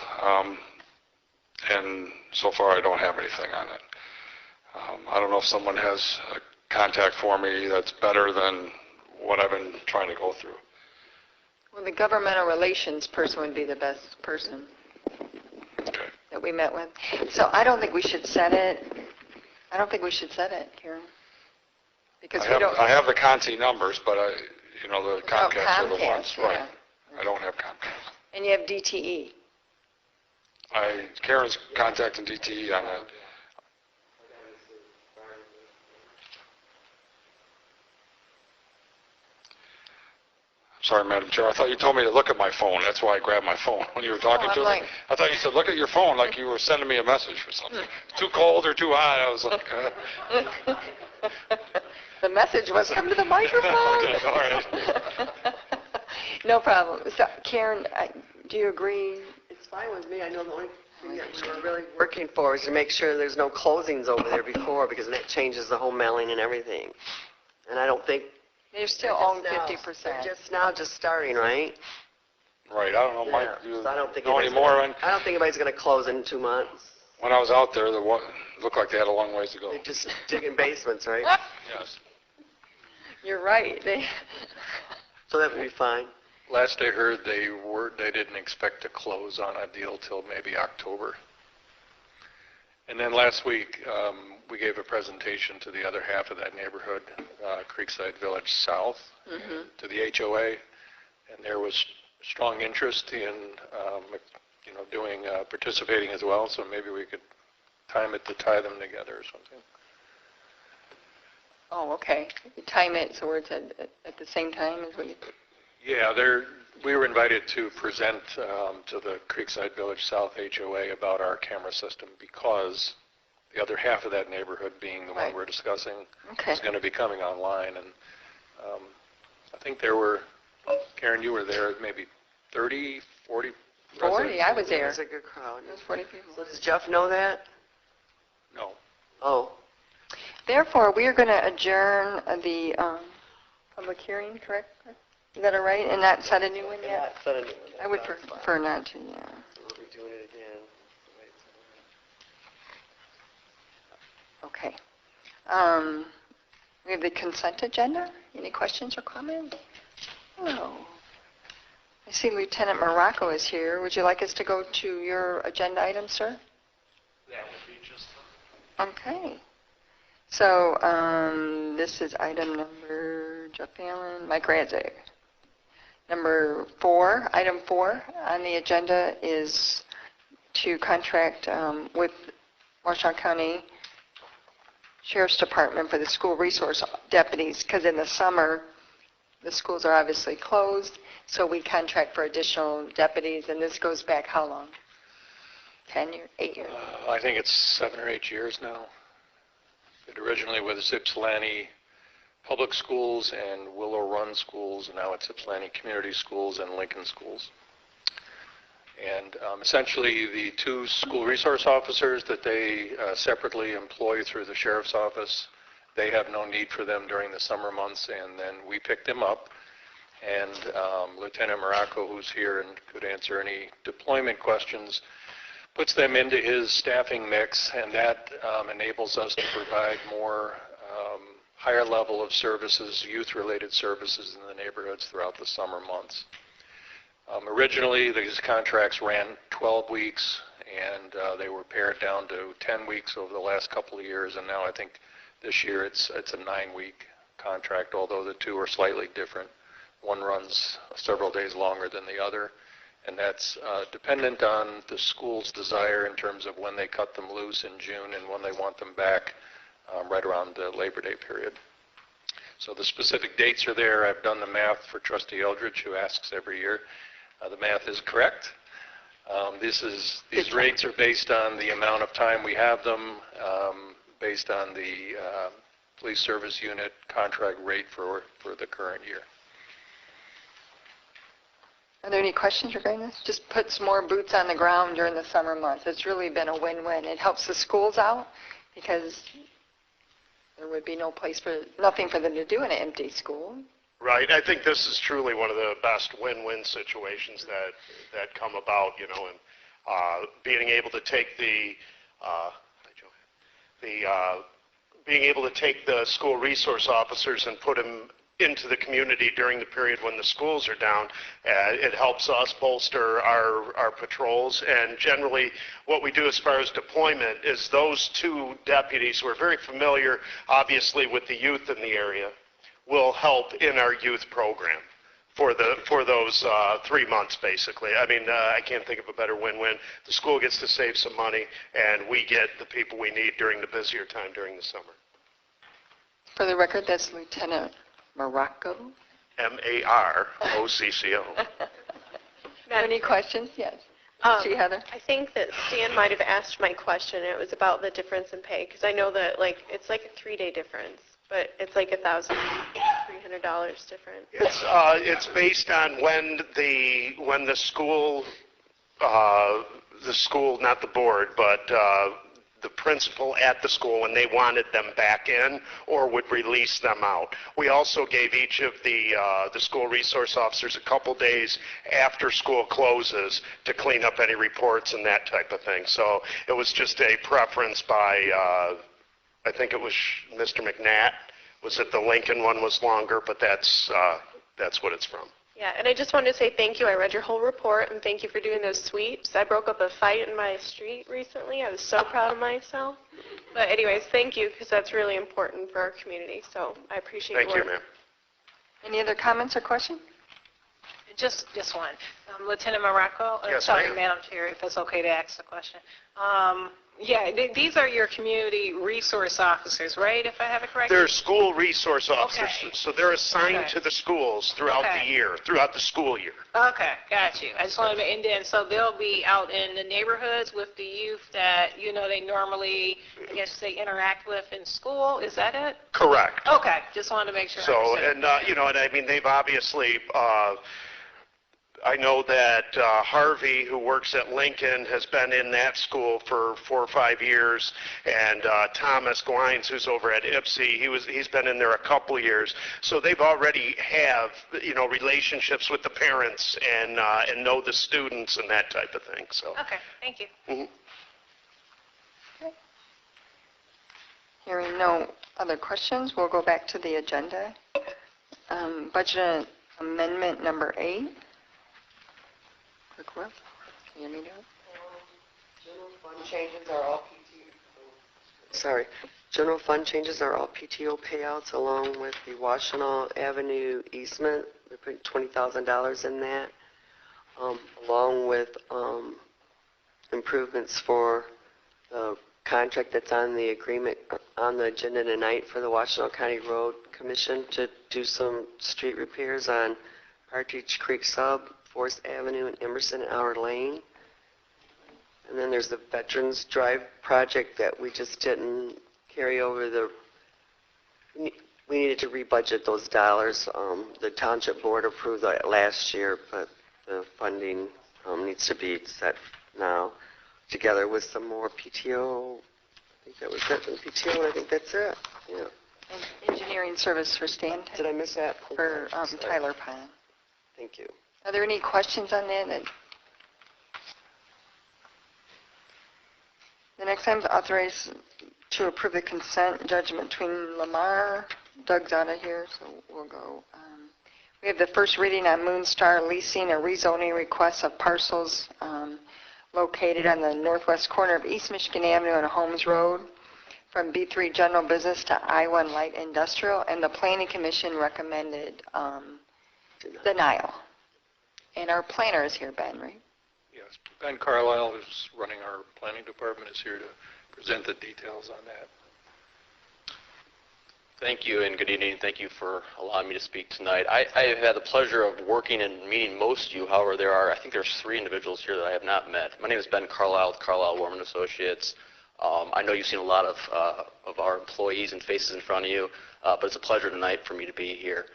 and so far I don't have anything on it. I don't know if someone has a contact for me that's better than what I've been trying to go through. Well, the governmental relations person would be the best person Okay. that we met with. So I don't think we should set it. I don't think we should set it, Karen. Because we don't. I have the Conti numbers, but the Comcast are the ones. Comcast, Right. yeah. I don't have Comcast. And you have DTE. Karen's contacting DTE on that. Sorry, Madam Chair. I thought you told me to look at my phone. That's why I grabbed my phone when you were talking I'm to me. like- I thought you said, look at your phone, like you were sending me a message or something. Too cold or too hot? I was like, The message was, come to the microphone. Okay, all right. No problem. So, Karen, do you agree? It's fine with me. I know the only thing that we were really working for is to make sure there's no closings over there before, because that changes the whole mailing and everything. And I don't think They're still own they're 50%. just starting, right? Right. I don't know, Mike. Yeah. You So I don't think know any anybody's more? gonna- I don't think anybody's going to close in 2 months. When I was out there, it looked like they had a long ways to go. They're just digging basements, right? Yes. You're right. So that would be fine. Last I heard, they didn't expect to close on a deal till maybe October. And then last week, we gave a presentation to the other half of that neighborhood, Creekside Village South, to the HOA, and there was strong interest in, participating as well. So maybe we could time it to tie them together or something. Oh, okay. You time it so it's at the same time as what you... Yeah, we were invited to present to the Creekside Village South HOA about our camera system because the other half of that neighborhood, being the Right. one we're discussing, Okay. is going to be coming online. And I think there were, Karen, you were there, maybe 30, 40 40, residents? I was there. It's a good crowd. It was 40 people. So does Jeff know that? No. Oh, Therefore, we are going to adjourn the public hearing, correct? Is that all right? And not set a new one yet? I would prefer not to, yeah. We'll be doing it again. Okay. We have the consent agenda. Any questions or comments? Hello. I see Lieutenant Morocco is here. Would you like us to go to your agenda item, sir? That would be just Okay. So this is item number, Jeff Allen, Mike Radzik. Number 4, item 4 on the agenda is to contract with Washtenaw County Sheriff's Department for the school resource deputies, because in the summer, the schools are obviously closed, so we contract for additional deputies, and this goes back how long? 10 years, 8 years? I think it's 7 or 8 years now. It originally was Ypsilanti Public Schools and Willow Run Schools, and now it's Ypsilanti Community Schools and Lincoln Schools. And essentially, the 2 school resource officers that they separately employ through the sheriff's office, they have no need for them during the summer months, and then we pick them up. And Lieutenant Morocco, who's here and could answer any deployment questions, puts them into his staffing mix, and that enables us to provide more higher level of services, youth-related services in the neighborhoods throughout the summer months. Originally, these contracts ran 12 weeks, and they were pared down to 10 weeks over the last couple of years, and now I think this year it's a 9-week contract, although the 2 are slightly different. One runs several days longer than the other, and that's dependent on the school's desire in terms of when they cut them loose in June and when they want them back right around the Labor Day period. So the specific dates are there. I've done the math for Trustee Eldridge, who asks every year. The math is correct. These rates are based on the amount of time we have them, based on the police service unit contract rate for the current year. Are there any questions regarding this? Just puts more boots on the ground during the summer months. It's really been a win-win. It helps the schools out because there would be nothing for them to do in an empty school. Right. I think this is truly one of the best win-win situations that come about, and being able to take being able to take the school resource officers and put them into the community during the period when the schools are down. It helps us bolster our patrols, and generally what we do as far as deployment is those two deputies who are very familiar, obviously, with the youth in the area will help in our youth program for those 3 months, basically. I mean, I can't think of a better win-win. The school gets to save some money, and we get the people we need during the busier time during the summer. For the record, that's Lieutenant Morocco. Marocco. Any questions? Yes. Gee, Heather? I think that Stan might have asked my question. It was about the difference in pay, because I know that it's like a 3-day difference, but it's like $1,300 different. It's based on when the school, not the board, but the principal at the school, when they wanted them back in or would release them out. We also gave each of the school resource officers a couple days after school closes to clean up any reports and that type of thing. So it was just a preference by, I think it was Mr. McNatt, was that the Lincoln one was longer, but that's what it's from. Yeah, and I just wanted to say thank you. I read your whole report, and thank you for doing those sweeps. I broke up a fight in my street recently. I was so proud of myself. But anyways, thank you, because that's really important for our community. So I appreciate your work. Thank you, ma'am. Any other comments or questions? Just one. Lieutenant Morocco? Yes, sorry, ma'am. Madam Chair, if it's okay to ask the question. These are your community resource officers, right, if I have it correctly? They're school resource officers, Okay. so they're assigned Okay. to the schools throughout Okay. the year, throughout the school year. Okay, got you. I just wanted to, and then, so they'll be out in the neighborhoods with the youth that, they normally, I guess, they interact with in school. Is that it? Correct. Okay, just wanted to make sure. I So, understood. and I mean, they've obviously, I know that Harvey, who works at Lincoln, has been in that school for 4 or 5 years, and Thomas Glines, who's over at Ypsi, he's been in there a couple years. So they've already have, relationships with the parents and know the students and that type of thing. So. Okay, thank you. Mhm. Hearing no other questions, we'll go back to the agenda. Budget amendment number 8. Quick work. Can you hear me now? General fund changes are all PTO payouts along with the Washtenaw Avenue easement. We're putting $20,000 in that, along with improvements for the contract that's on the agreement on the agenda tonight for the Washtenaw County Road Commission to do some street repairs on Partridge Creek Sub, Forest Avenue, and Emerson Hour Lane. And then there's the Veterans Drive project that we just didn't carry over we needed to rebudget those dollars. The Township Board approved that last year, but the funding needs to be set now, together with some more PTO. I think that was it from PTO, and I think that's it. Yeah. And engineering service for Stan, Did I miss that? for Sorry. Tyler Pond. Thank you. Are there any questions on that? The next item is authorized to approve the consent judgment between Lamar. Doug's out of here, so we'll go. We have the first reading on Moonstar Leasing, a rezoning request of parcels located on the northwest corner of East Michigan Avenue and Holmes Road from B3 General Business to I1 Light Industrial, and the Planning Commission recommended denial. And our planner is here, Ben, right? Yes, Ben Carlisle, who's running our planning department, is here to present the details on that. Thank you and good evening. Thank you for allowing me to speak tonight. I have had the pleasure of working and meeting most of you. However, I think there's 3 individuals here that I have not met. My name is Ben Carlisle with Carlisle Warman Associates. I know you've seen a lot of our employees and faces in front of you, but it's a pleasure tonight for me to be here.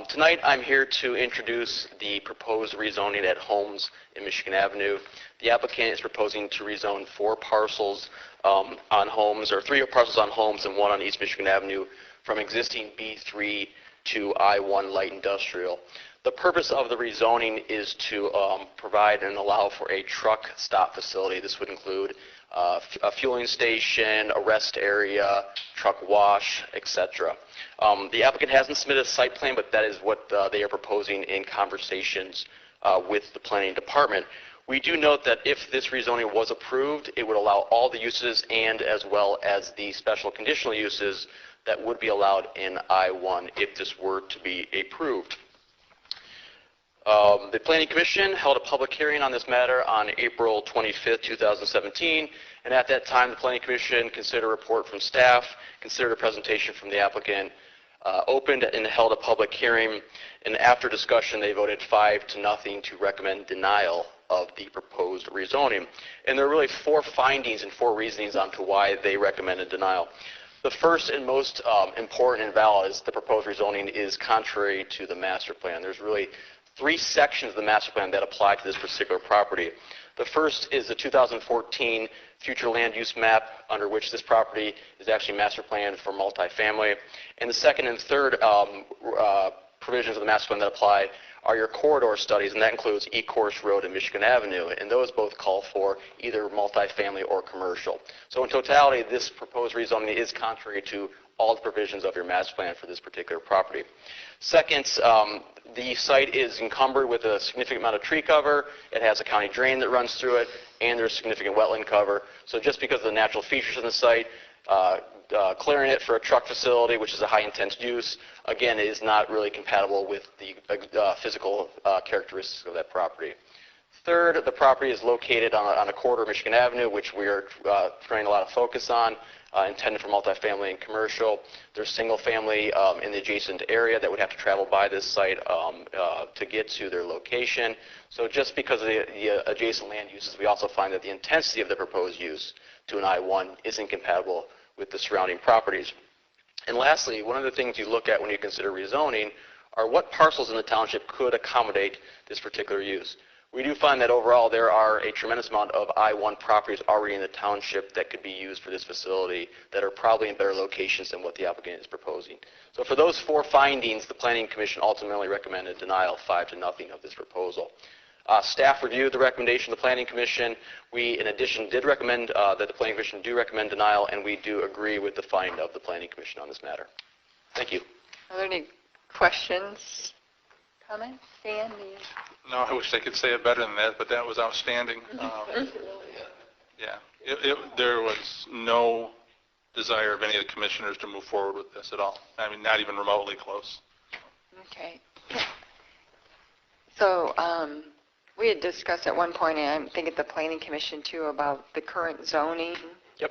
Tonight, I'm here to introduce the proposed rezoning at Homes in Michigan Avenue. The applicant is proposing to rezone 4 parcels on Homes, or 3 parcels on Homes and 1 on East Michigan Avenue, from existing B3 to I-1 light industrial. The purpose of the rezoning is to provide and allow for a truck stop facility. This would include a fueling station, a rest area, truck wash, etc. The applicant hasn't submitted a site plan, but that is what they are proposing in conversations with the planning department. We do note that if this rezoning was approved, it would allow all the uses and as well as the special conditional uses that would be allowed in I-1 if this were to be approved. The Planning Commission held a public hearing on this matter on April 25th, 2017, and at that time the Planning Commission considered a report from staff, considered a presentation from the applicant, opened and held a public hearing, and after discussion they voted 5-0 to recommend denial of the proposed rezoning. And there are really 4 findings and 4 reasonings on to why they recommended denial. The first and most important and valid is the proposed rezoning is contrary to the master plan. There's really 3 sections of the master plan that apply to this particular property. The first is the 2014 future land use map, under which this property is actually master planned for multifamily. And the second and third provisions of the master plan that apply are your corridor studies, and that includes Ecorse Road and Michigan Avenue, and those both call for either multifamily or commercial. So in totality, this proposed rezoning is contrary to all the provisions of your master plan for this particular property. Second, the site is encumbered with a significant amount of tree cover. It has a county drain that runs through it, and there's significant wetland cover. So just because of the natural features of the site, clearing it for a truck facility, which is a high-intense use, again, is not really compatible with the physical characteristics of that property. Third, the property is located on a corridor of Michigan Avenue, which we are throwing a lot of focus on, intended for multifamily and commercial. There's single family in the adjacent area that would have to travel by this site to get to their location. So just because of the adjacent land uses, we also find that the intensity of the proposed use to an I-1 is incompatible with the surrounding properties. And lastly, one of the things you look at when you consider rezoning are what parcels in the township could accommodate this particular use. We do find that overall there are a tremendous amount of I-1 properties already in the township that could be used for this facility that are probably in better locations than what the applicant is proposing. So for those 4 findings, the Planning Commission ultimately recommended denial 5-0 of this proposal. Staff reviewed the recommendation of the Planning Commission. We, in addition, did recommend that the Planning Commission do recommend denial, and we do agree with the finding of the Planning Commission on this matter. Thank you. Are there any questions, comments? Dan? No, I wish I could say it better than that, but that was outstanding. Yeah, there was no desire of any of the commissioners to move forward with this at all. I mean, not even remotely close. Okay. So we had discussed at one point, and I'm thinking at the Planning Commission too, about the current zoning Yep.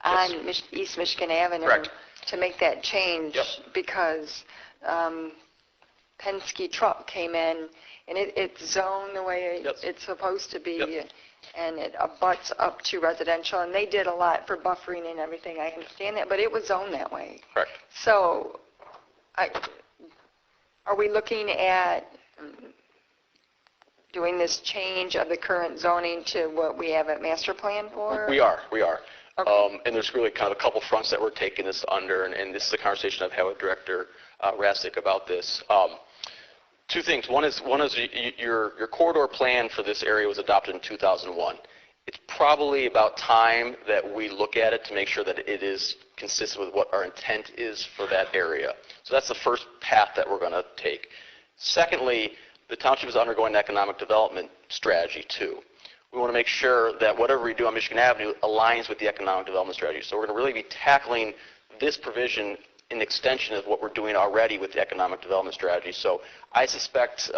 on East Michigan Avenue. Correct. To make that change. Yep. Because Penske Truck came in, and it's zoned the way Yep. it's supposed to be, Yep. and it abuts up to residential, and they did a lot for buffering and everything. I understand that, but it was zoned that way. Correct. So are we looking at doing this change of the current zoning to what we have a master plan for? We are. Okay. And there's really kind of a couple fronts that we're taking this under, and this is a conversation I've had with Director Rastick about this. 2 things. One is your corridor plan for this area was adopted in 2001. It's probably about time that we look at it to make sure that it is consistent with what our intent is for that area. So that's the first path that we're going to take. Secondly, the township is undergoing an economic development strategy too. We want to make sure that whatever we do on Michigan Avenue aligns with the economic development strategy. So we're going to really be tackling this provision in extension of what we're doing already with the economic development strategy. So I suspect,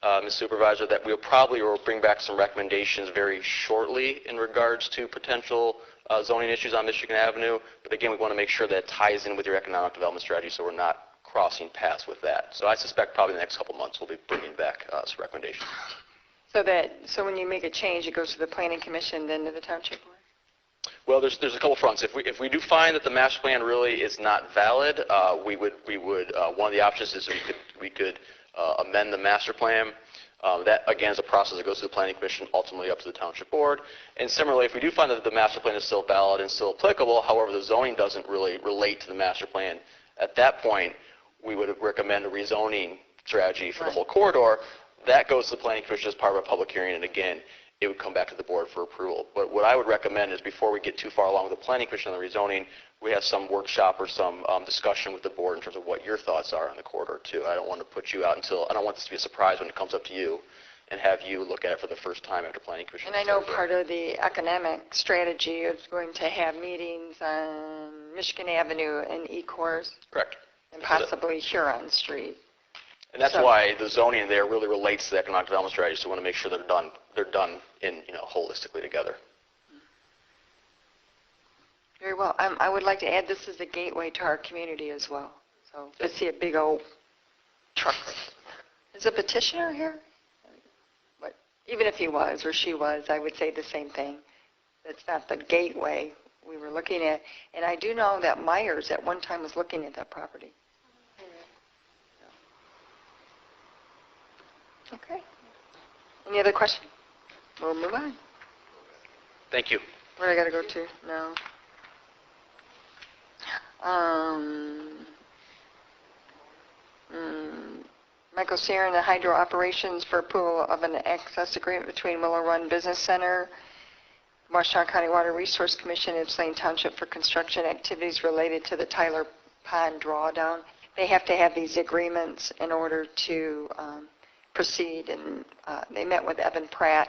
Ms. Supervisor, that we'll probably bring back some recommendations very shortly in regards to potential zoning issues on Michigan Avenue. But again, we want to make sure that it ties in with your economic development strategy so we're not crossing paths with that. So I suspect probably in the next couple months we'll be bringing back some recommendations. So when you make a change, it goes to the Planning Commission, then to the Township Board? Well, there's a couple fronts. If we do find that the master plan really is not valid, we would one of the options is we could amend the master plan. That again is a process that goes to the planning commission, ultimately up to the township board. And similarly, if we do find that the master plan is still valid and still applicable, however, the zoning doesn't really relate to the master plan, at that point we would recommend a rezoning strategy for the whole corridor. That goes to the planning commission as part of a public hearing, and again, it would come back to the board for approval. But what I would recommend is before we get too far along with the planning commission on the rezoning, we have some workshop or some discussion with the board in terms of what your thoughts are on the corridor too. I don't want to put you out I don't want this to be a surprise when it comes up to you and have you look at it for the first time after planning commission. And I know part of the economic strategy is going to have meetings on Michigan Avenue and Ecorse. Correct. And possibly Huron Street. And that's why the zoning there really relates to the economic development strategy, so we want to make sure they're done in, holistically together. Very well. I would like to add this is a gateway to our community as well. So to see a big old truck. Is a petitioner here? But even if he was or she was, I would say the same thing. It's not the gateway we were looking at. And I do know that Myers at one time was looking at that property. Okay. Any other questions? We'll move on. Thank you. Where do I got to go to? No. Michael Sear and the Hydro Operations for approval of an access agreement between Willow Run Business Center, Washington County Water Resource Commission, and Ypsilanti Township for construction activities related to the Tyler Pond drawdown. They have to have these agreements in order to proceed, and they met with Evan Pratt,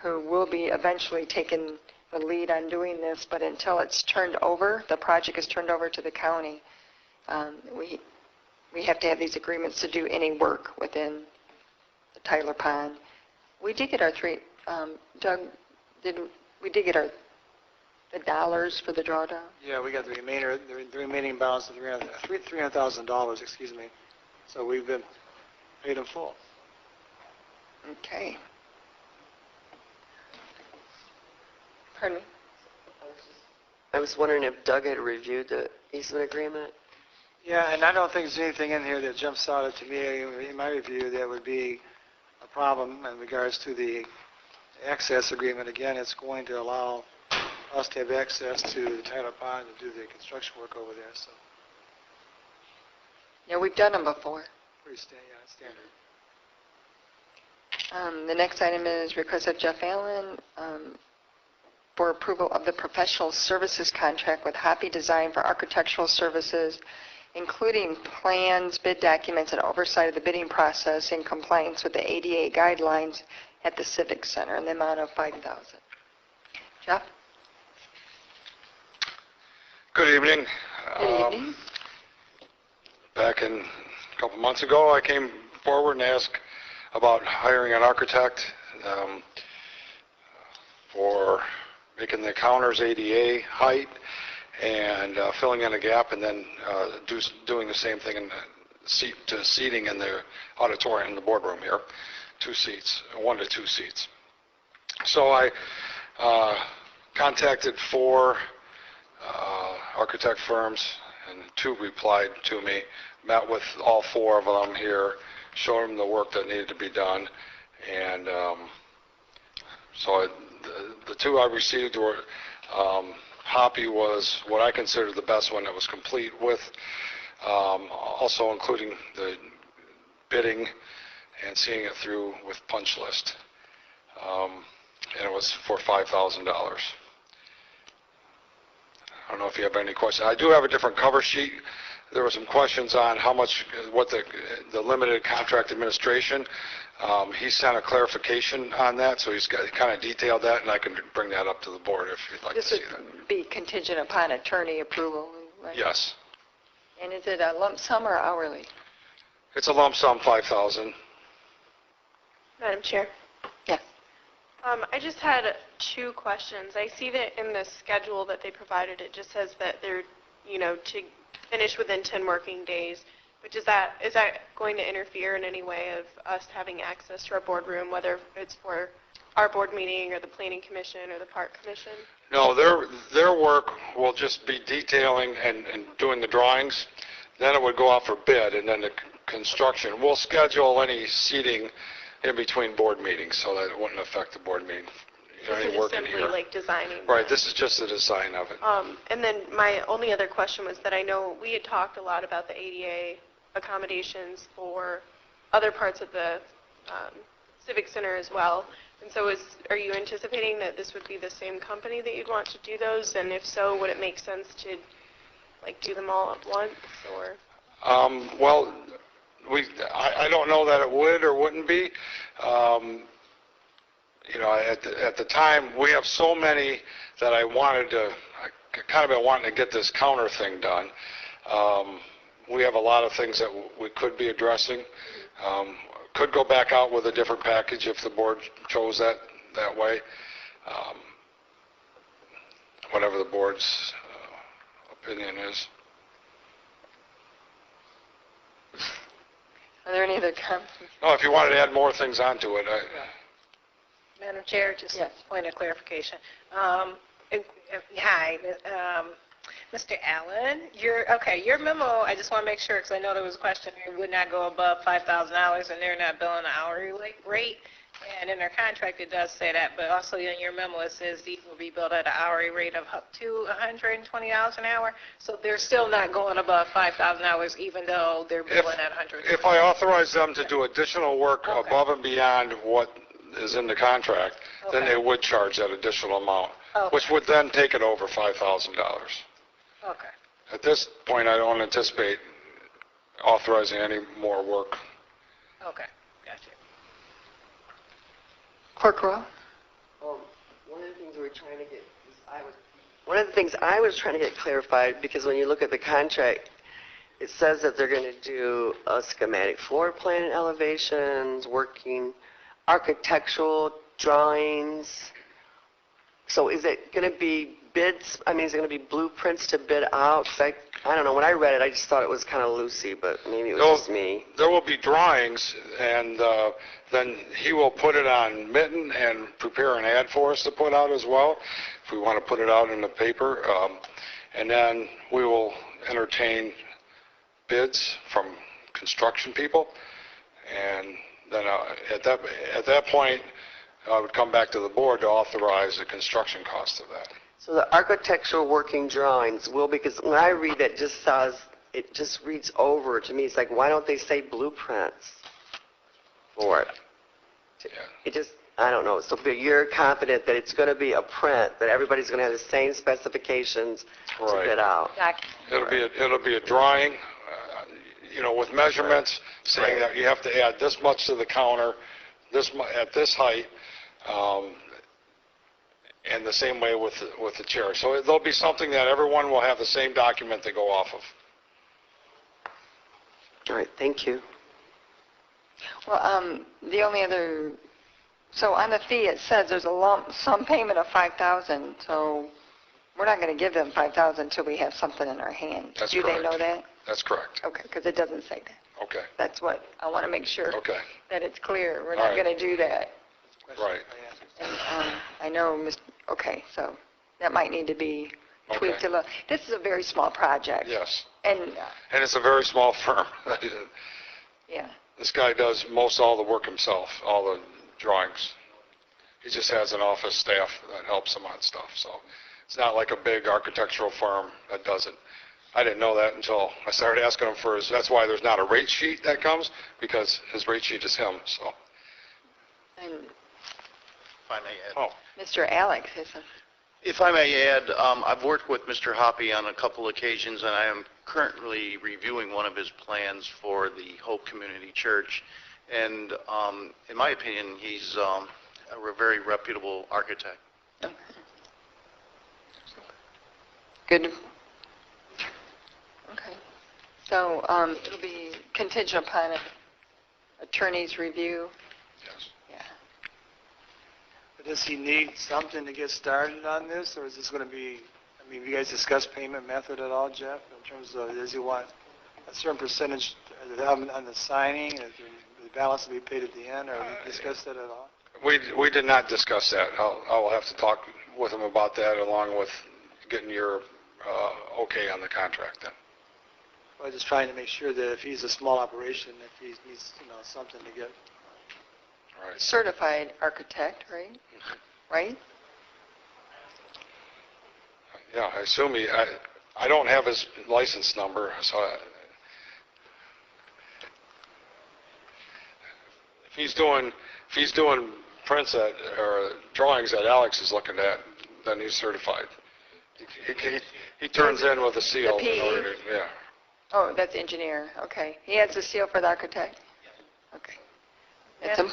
who will be eventually taking the lead on doing this, but until it's turned over, the project is turned over to the county, we have to have these agreements to do any work within the Tyler Pond. We did get our Doug, we did get the dollars for the drawdown? Yeah, we got the remaining balance of $300,000, excuse me. So we've been paid in full. Okay. Pardon me? I was wondering if Doug had reviewed the easement agreement. Yeah, and I don't think there's anything in here that jumps out to me in my review that would be a problem in regards to the access agreement. Again, it's going to allow us to have access to the Tyler Pond to do the construction work over there. So Yeah, we've done them before. pretty standard. The next item is request of Jeff Allen for approval of the professional services contract with Hoppy Design for architectural services, including plans, bid documents, and oversight of the bidding process in compliance with the ADA guidelines at the Civic Center in the amount of $5,000. Jeff? Good evening. Good evening. Back a couple months ago, I came forward and asked about hiring an architect for making the counters ADA height and filling in a gap, and then doing the same thing in the seating in the auditorium in the boardroom here, 1 to 2 seats. So I contacted 4 architect firms, and 2 replied to me, met with all 4 of them here, showed them the work that needed to be done, and so the 2 I received were Hoppy was what I considered the best one that was complete with, also including the bidding and seeing it through with punch list, and it was for $5,000. I don't know if you have any questions. I do have a different cover sheet. There were some questions on what the limited contract administration. He sent a clarification on that, so he's kind of detailed that, and I can bring that up to the board if you'd like to see that. This would be contingent upon attorney approval, right? Yes. And is it a lump sum or hourly? It's a lump sum, $5,000. Madam Chair. Yes. I just had 2 questions. I see that in the schedule that they provided, it just says that they're, to finish within 10 working days. But is that going to interfere in any way of us having access to our boardroom, whether it's for our board meeting or the planning commission or the park commission? No, their work will just be detailing and doing the drawings. Then it would go out for bid, and then the construction. We'll schedule any seating in between board meetings so that it wouldn't affect the board meeting. This is Any work just in simply here. like designing. Right, this is just the design of it. And then my only other question was that I know we had talked a lot about the ADA accommodations for other parts of the Civic Center as well. And so are you anticipating that this would be the same company that you'd want to do those? And if so, would it make sense to like do them all at once or? Well, I don't know that it would or wouldn't be. You know, at the time, we have so many that I kind of been wanting to get this counter thing done. We have a lot of things that we could be addressing. Could go back out with a different package if the board chose that way. Whatever the board's opinion is. Are there any other comments? No, if you wanted to add more things onto it, Madam Chair, just Yes. a point of clarification. Hi, Mr. Allen, your memo, I just want to make sure, because I know there was a question, it would not go above $5,000, and they're not billing an hourly rate. And in their contract, it does say that, but also in your memo, it says these will be billed at an hourly rate of up to $120 an hour. So they're still not going above $5,000, even though they're billing at $120. if I authorize them to do additional work Okay. above and beyond what is in the contract, then Okay. they would charge that additional amount, Okay. which would then take it over $5,000. Okay. At this point, I don't anticipate authorizing any more work. Okay. Gotcha. Corcoran? One of the things I was trying to get clarified, because when you look at the contract, it says that they're going to do a schematic floor plan and elevations, working architectural drawings. So is it going to be bids? I mean, is it going to be blueprints to bid out? 'Cause I don't know. When I read it, I just thought it was kind of loosey, but maybe it was No. just me. There will be drawings, and then he will put it on Mitten and prepare an ad for us to put out as well, if we want to put it out in the paper. And then we will entertain bids from construction people. And then at that point, I would come back to the board to authorize the construction cost of that. So the architectural working drawings will, because when I read it, it just reads over to me. It's like, why don't they say blueprints for it? It just, I don't know. So you're confident that it's going to be a print, that everybody's going to have the same specifications to Right. bid out? It'll be a drawing, with measurements, saying that you have to add this much to the counter, at this height, and the same way with the chair. So there'll be something that everyone will have the same document to go off of. All right, thank you. Well, the only other, so on the fee, it says there's a lump sum payment of $5,000, so we're not going to give them $5,000 until we have something in our hand. That's Do they correct. know that? That's correct. Okay, because it doesn't say that. Okay, That's what, I want to make sure okay, that it's clear. We're All not right. going to do that. right. And I know, okay, so that might need to be tweaked Okay. a little. This is a very small project. Yes. And, And it's a very small firm. yeah, This guy does most all the work himself, all the drawings. He just has an office staff that helps him on stuff, so it's not like a big architectural firm that does it. I didn't know that until I started asking him for his, that's why there's not a rate sheet that comes, because his rate sheet is him, so. and If I may add. Oh, Mr. Alex has a, If I may add, I've worked with Mr. Hoppy on a couple occasions, and I am currently reviewing one of his plans for the Hope Community Church. And in my opinion, he's a very reputable architect. good. Okay. So it'll be contingent upon an attorney's review. yes. Yeah. But does he need something to get started on this, or is this going to be, have you guys discussed payment method at all, Jeff, in terms of, does he want a certain percentage on the signing, the balance to be paid at the end, or we discussed that at all? We did not discuss that. I will have to talk with him about that, along with getting your okay on the contract then. I was just trying to make sure that if he's a small operation, if he needs, something to get. All right. Certified architect, right? Right? Yeah, I assume I don't have his license number, so if he's doing prints or drawings that Alex is looking at, then he's certified. He turns in with a seal The in order to, PE? yeah. Oh, that's engineer. Okay. He has a seal for the architect? Okay. It's Yeah.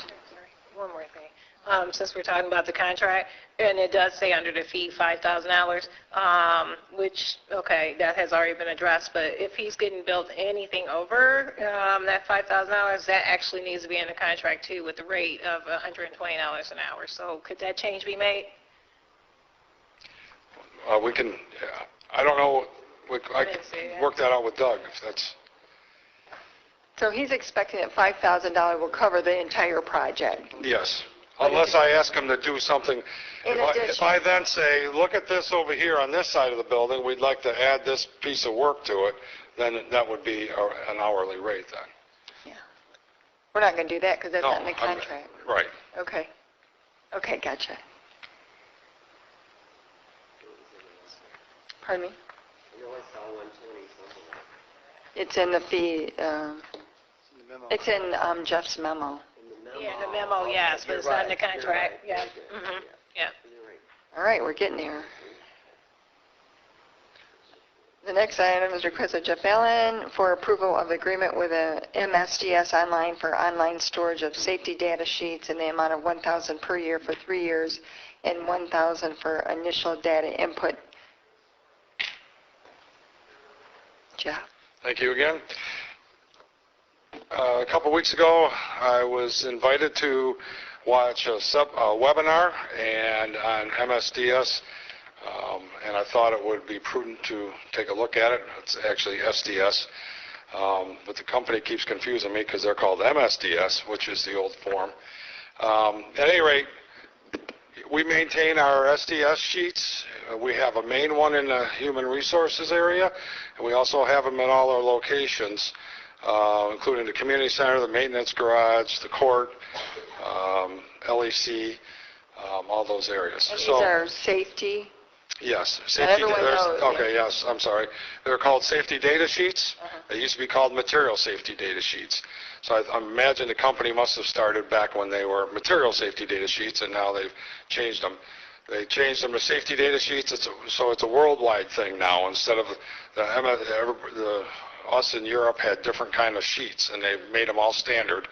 One more thing. Since we're talking about the contract, and it does say under the fee $5,000, which, okay, that has already been addressed, but if he's getting billed anything over that $5,000, that actually needs to be in the contract too, with the rate of $120 an hour. So could that change be made? We can, I don't know, I didn't see can that. work that out with Doug if that's, So he's expecting that $5,000 will cover the entire project. yes. Unless I ask him to do something. If I then say, look at this over here on this side of the building, we'd like to add this piece of work to it, then that would be an hourly rate then. Yeah. We're not going to do that because that's No, not in the I'm- contract. Right. Okay. Okay, gotcha. Pardon me? It's in the fee, it's in Jeff's memo. Yeah, the memo, yes, but it's not in the contract. Yeah. Mm-hmm. Yeah. All right, we're getting there. The next item is request of Jeff Allen for approval of agreement with a MSDS Online for online storage of safety data sheets in the amount of $1,000 per year for 3 years and $1,000 for initial data input. Jeff? Thank you again. A couple weeks ago, I was invited to watch a webinar and on MSDS, and I thought it would be prudent to take a look at it. It's actually SDS, but the company keeps confusing me because they're called MSDS, which is the old form. At any rate, we maintain our SDS sheets. We have a main one in the human resources area, and we also have them in all our locations, including the community center, the maintenance garage, the court, LEC, all those areas. And these are safety? Yes. Everyone knows, Okay, yes, I'm sorry. They're called safety data sheets. They used to be called material safety data sheets. So I imagine the company must have started back when they were material safety data sheets, and now they've changed them. They changed them to safety data sheets, so it's a worldwide thing now. Instead of us in Europe had different kind of sheets, and they've made them all standard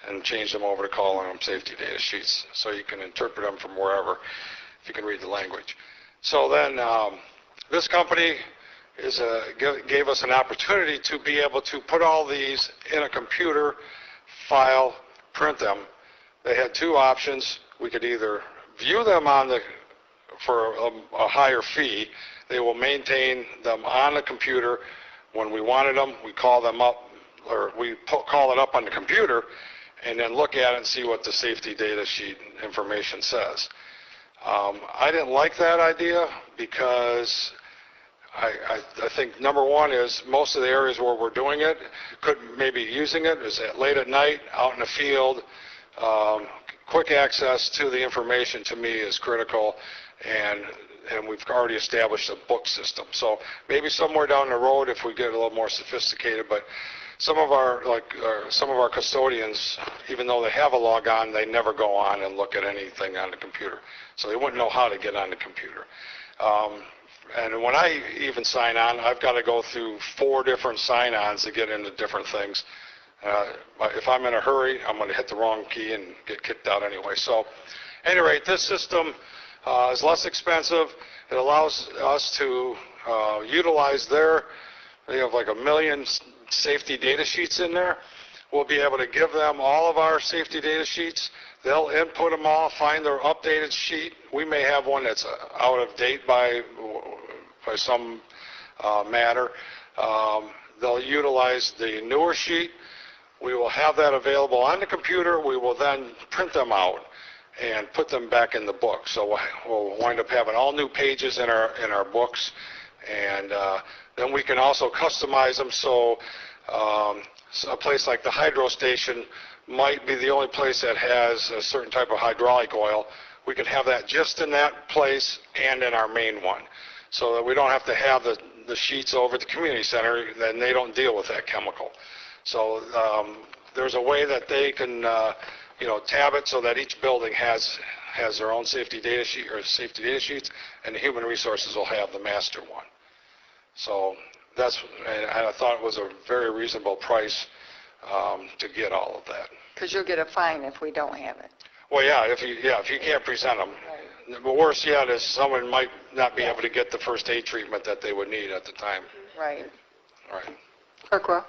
and changed them over to calling them safety data sheets, so you can interpret them from wherever, if you can read the language. So then this company gave us an opportunity to be able to put all these in a computer file, print them. They had two options. We could either view them for a higher fee. They will maintain them on the computer. When we wanted them, we call them up, or we call it up on the computer, and then look at it and see what the safety data sheet information says. I didn't like that idea because I think number one is most of the areas where we're doing it, could maybe using it, is late at night, out in the field. Quick access to the information to me is critical, and we've already established a book system. So maybe somewhere down the road if we get a little more sophisticated, but some of our custodians, even though they have a log on, they never go on and look at anything on the computer. So they wouldn't know how to get on the computer. And when I even sign on, I've got to go through 4 different sign-ons to get into different things. If I'm in a hurry, I'm going to hit the wrong key and get kicked out anyway. So at any rate, this system is less expensive. It allows us to utilize they have like 1 million safety data sheets in there. We'll be able to give them all of our safety data sheets. They'll input them all, find their updated sheet. We may have one that's out of date by some matter. they'll utilize the newer sheet. We will have that available on the computer. We will then print them out and put them back in the book. So we'll wind up having all new pages in our books, and then we can also customize them. So a place like the hydro station might be the only place that has a certain type of hydraulic oil. We can have that just in that place and in our main one, so that we don't have to have the sheets over at the community center, then they don't deal with that chemical. So there's a way that they can tab it so that each building has their own safety data sheet or safety data sheets, and the human resources will have the master one. So and I thought it was a very reasonable price to get all of that. Because you'll get a fine if we don't have it. Well, yeah, if you can't present them. Right. But worse yet is someone might not be able to get the first aid treatment that they would need at the time. Right. Right. Kirkwa?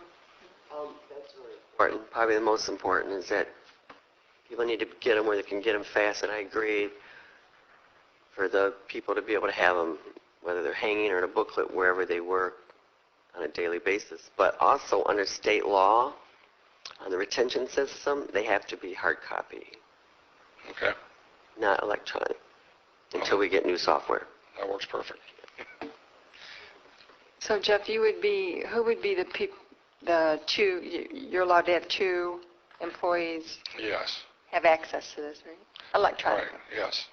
That's really important. Probably the most important is that people need to get them where they can get them fast, and I agree for the people to be able to have them, whether they're hanging or in a booklet, wherever they work on a daily basis. But also under state law, on the retention system, they have to be hard copy, Okay. not electronic, until we get new software. That works perfect. So Jeff, who would be the two, you're allowed to have two employees Yes. have access to this, right? Electronic. Right, yes.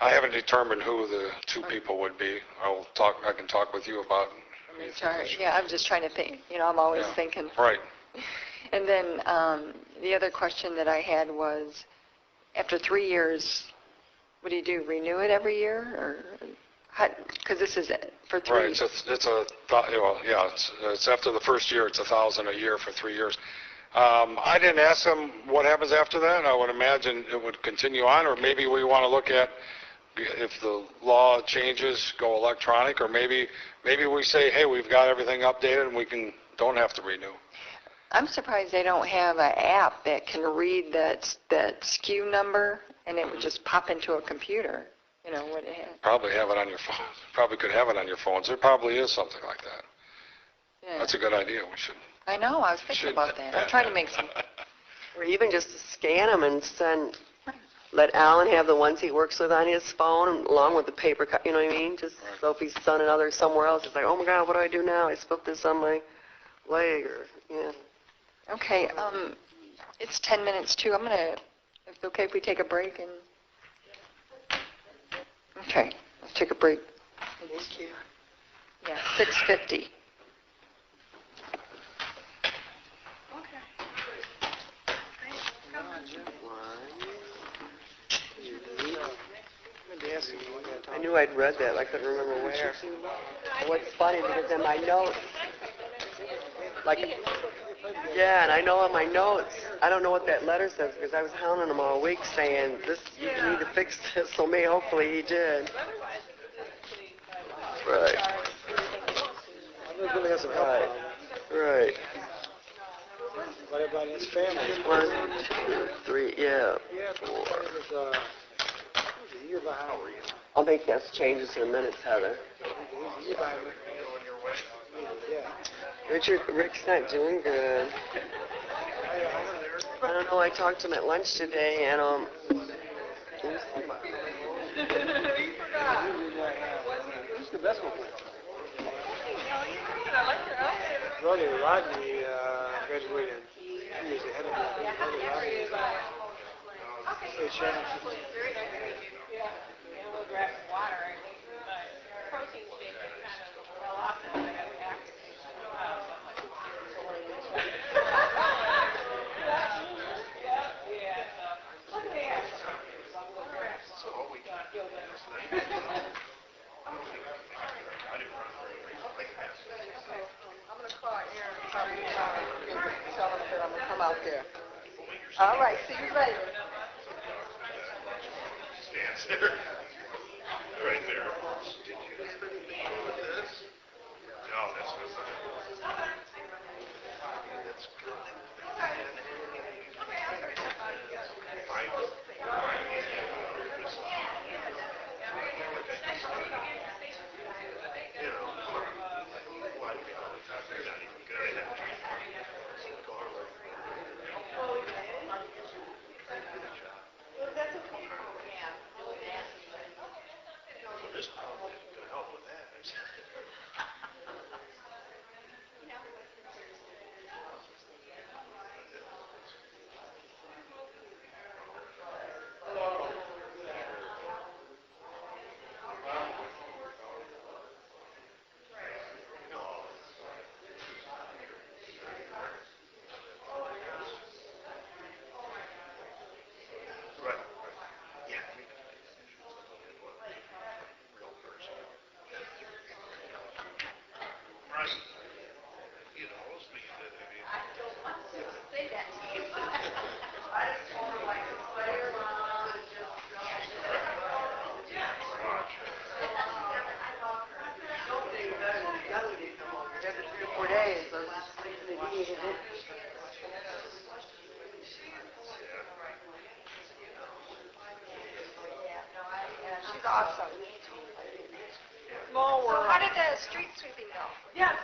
I haven't determined who the two people would be. I can talk with you about. Yeah, I'm just trying to think. I'm always Yeah. thinking. Right. And then the other question that I had was, after 3 years, what do you do? Renew it every year, or because this is for 3 Right. years? It's after the first year. It's $1,000 a year for 3 years. I didn't ask them what happens after that. I would imagine it would continue on, or maybe we want to look at if the law changes, go electronic, or maybe we say, hey, we've got everything updated and we don't have to renew. I'm surprised they don't have an app that can read that SKU number, and it would just pop into a computer. What it has. Probably have it on your phone. Probably could have it on your phones. There probably is something like that. Yeah. That's a good idea. We should. I know. I was thinking about that. I'm trying to make some. Or even just to scan them and let Alan have the ones he works with on his phone, along with the paper, you know what I mean? Just so if he's sending others somewhere else, it's like, oh my God, what do I do now? I spilled this on my leg, or, yeah. Okay, it's 10 minutes to. If it's okay if we take a break and. Okay, let's take a break. Thank you. Yeah, 6:50. I knew I'd read that. I couldn't remember where. What's funny, because in my notes, and I know in my notes, I don't know what that letter says, because I was hounding him all week saying, you need to fix this, so hopefully he did. Right. Right. What about his family? 1, 2, 3, yeah. 4. A year behind. I'll make those changes in a minute, Heather. A year behind. Yeah. Rick's not doing good. I don't know, I talked to him at lunch today, and, Who's the best one? Brother Rodney graduated 2 years ahead of me. Brother Rodney. State championship. Tell them that I'm going to come out there. All right, see you later. Right there. Did you spend with this? No, this was that's good. She's awesome. Small So world. how did the street sweeping go? Yes,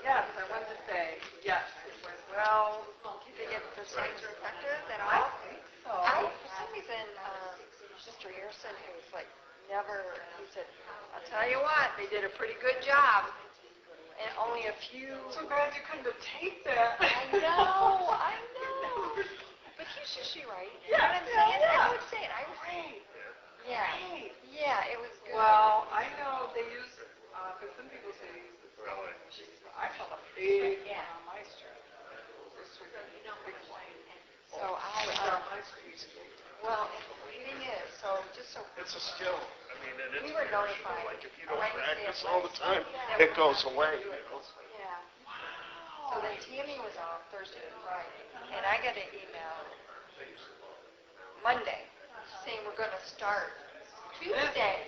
yes, I wanted to say, yes, it went well. Did they get the signs effective at I all? think so. For some reason, Mr. Harrison, who was like never, he said, I'll tell you what, they did a pretty good job. And only a few. So glad you couldn't have taped that. I know. But he's usually right. You know what I'm saying? Yeah. I would say it. Yeah, it was good. Well, I know they use, because some people say they use the sewing machines, but I saw a big one on my street. So I, Down my street. well, the thing is, so just so It's a skill. I mean, and it's we were notified. like if you don't Wednesday practice of all the last time, week, it goes away. You know? Yeah. So then Tammy was off Thursday and Friday, and I got an email Monday saying we're going to start Tuesday,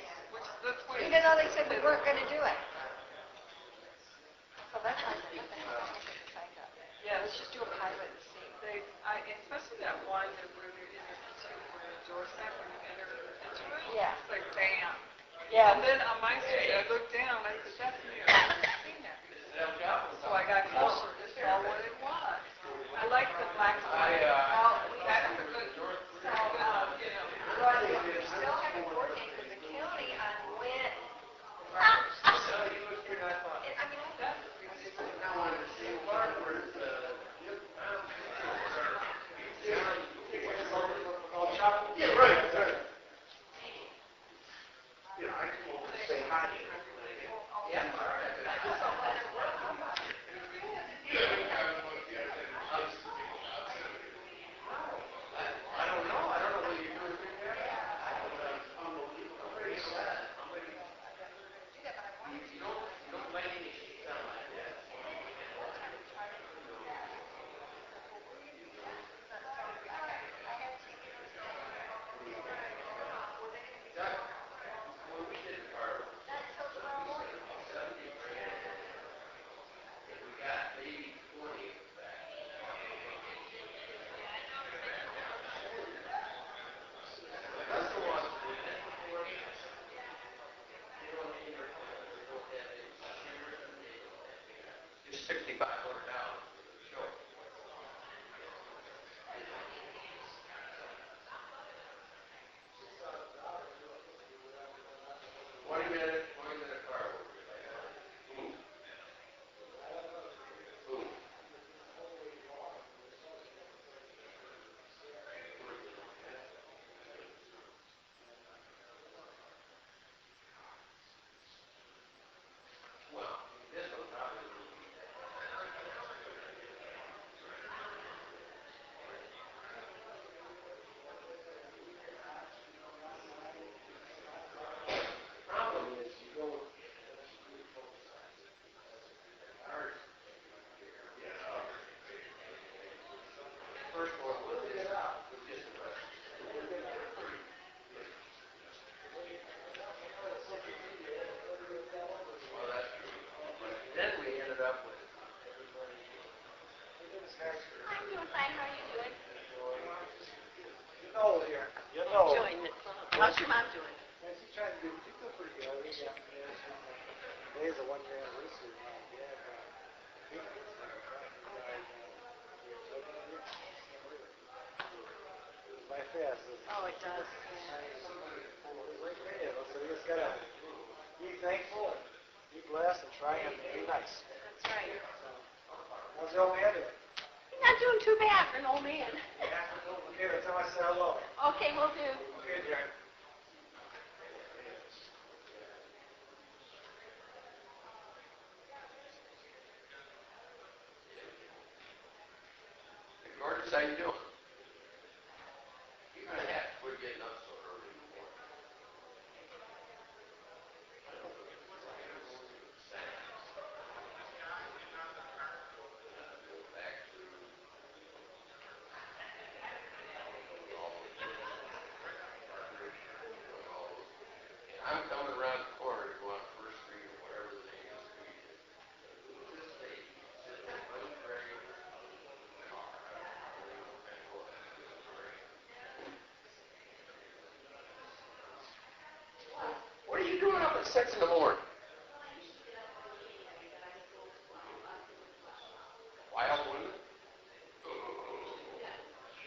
even though they said we weren't going to do it. So that's why I said, what the hell, I'm going to sign up. Yeah, Let's just do a pilot and see. Especially that one that where they're in your kitchen, where the doorstep, when you enter the kitchen. Yeah. It's like, bam. Yeah. And then on my street, I looked down, I said, that's me. I've never seen that before. So I got closer to saw what it was. I like the black and white. That's a good, you know. But we're still having coordinated with the county on when. How's your mom doing? She's trying to do, she's doing pretty good. Today's a one-year anniversary of my dad. My fast. Oh, it does. So you just gotta be thankful, be blessed, and try and be nice. That's right. How's the old man doing? He's not doing too bad for an old man. Okay, let's tell I say hello. Okay, we'll do. Okay, dear. Gordon, how you doing? You're gonna have to quit getting up so early in the morning. I'm coming around the corner to go on First Street or whatever the name of the street is. This lady sitting in one very car. you doing up at 6 in the morning? Why else wouldn't it?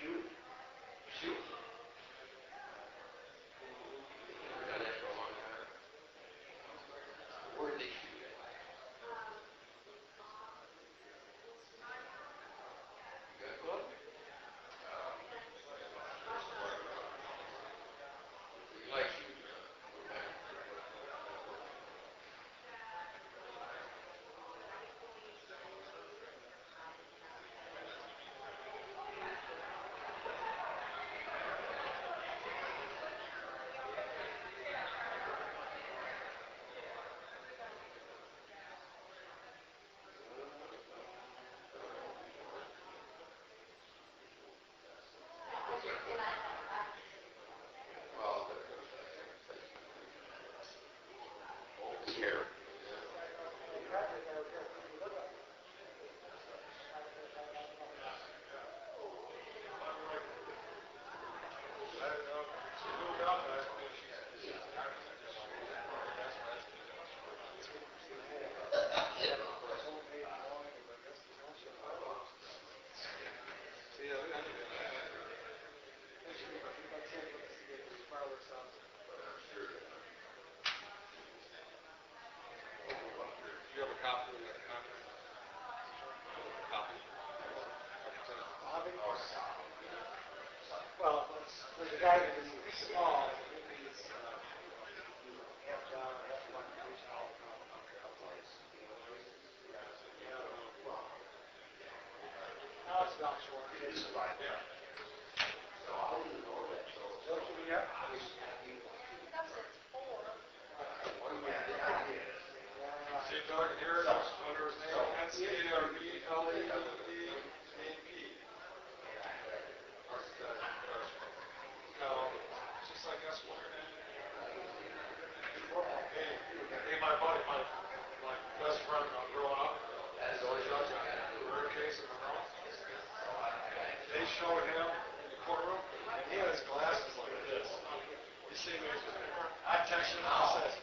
Shoot. Shoot. Where did they shoot it? Good book? You like shooting? Here. You have a copy of that contract? Copy? Well, there's a guy that is small, maybe it's half down, half one. Now it's about 4 inches. See, Doug, here it is, under his name, NCARB-LEDAP. Just like us, hey, my buddy, my best friend growing up, murder case in Monroe. They showed him in the courtroom, and he had his glasses like this. You see me? I texted him and said,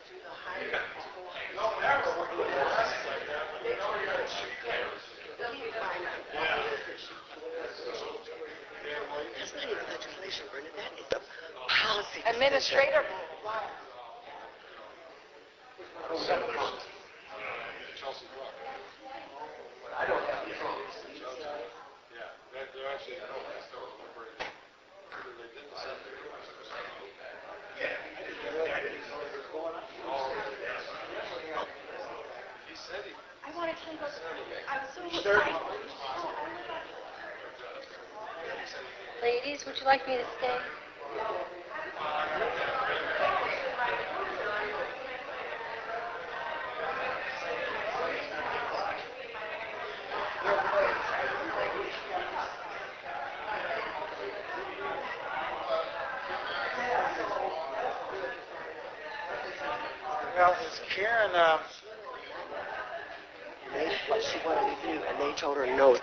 no, ever wear the glasses like that, but you know you gotta shoot cameras. Yeah. That's not even legislation, Brenda. That is a policy. Administrator. Chelsea Brook. I don't have the phone. Yeah, they're actually, I don't know, they did the same thing. He said he. I want to tell you about, I was so excited. Ladies, would you like me to stay? Well, is Karen, What she wanted to do, and they told her no.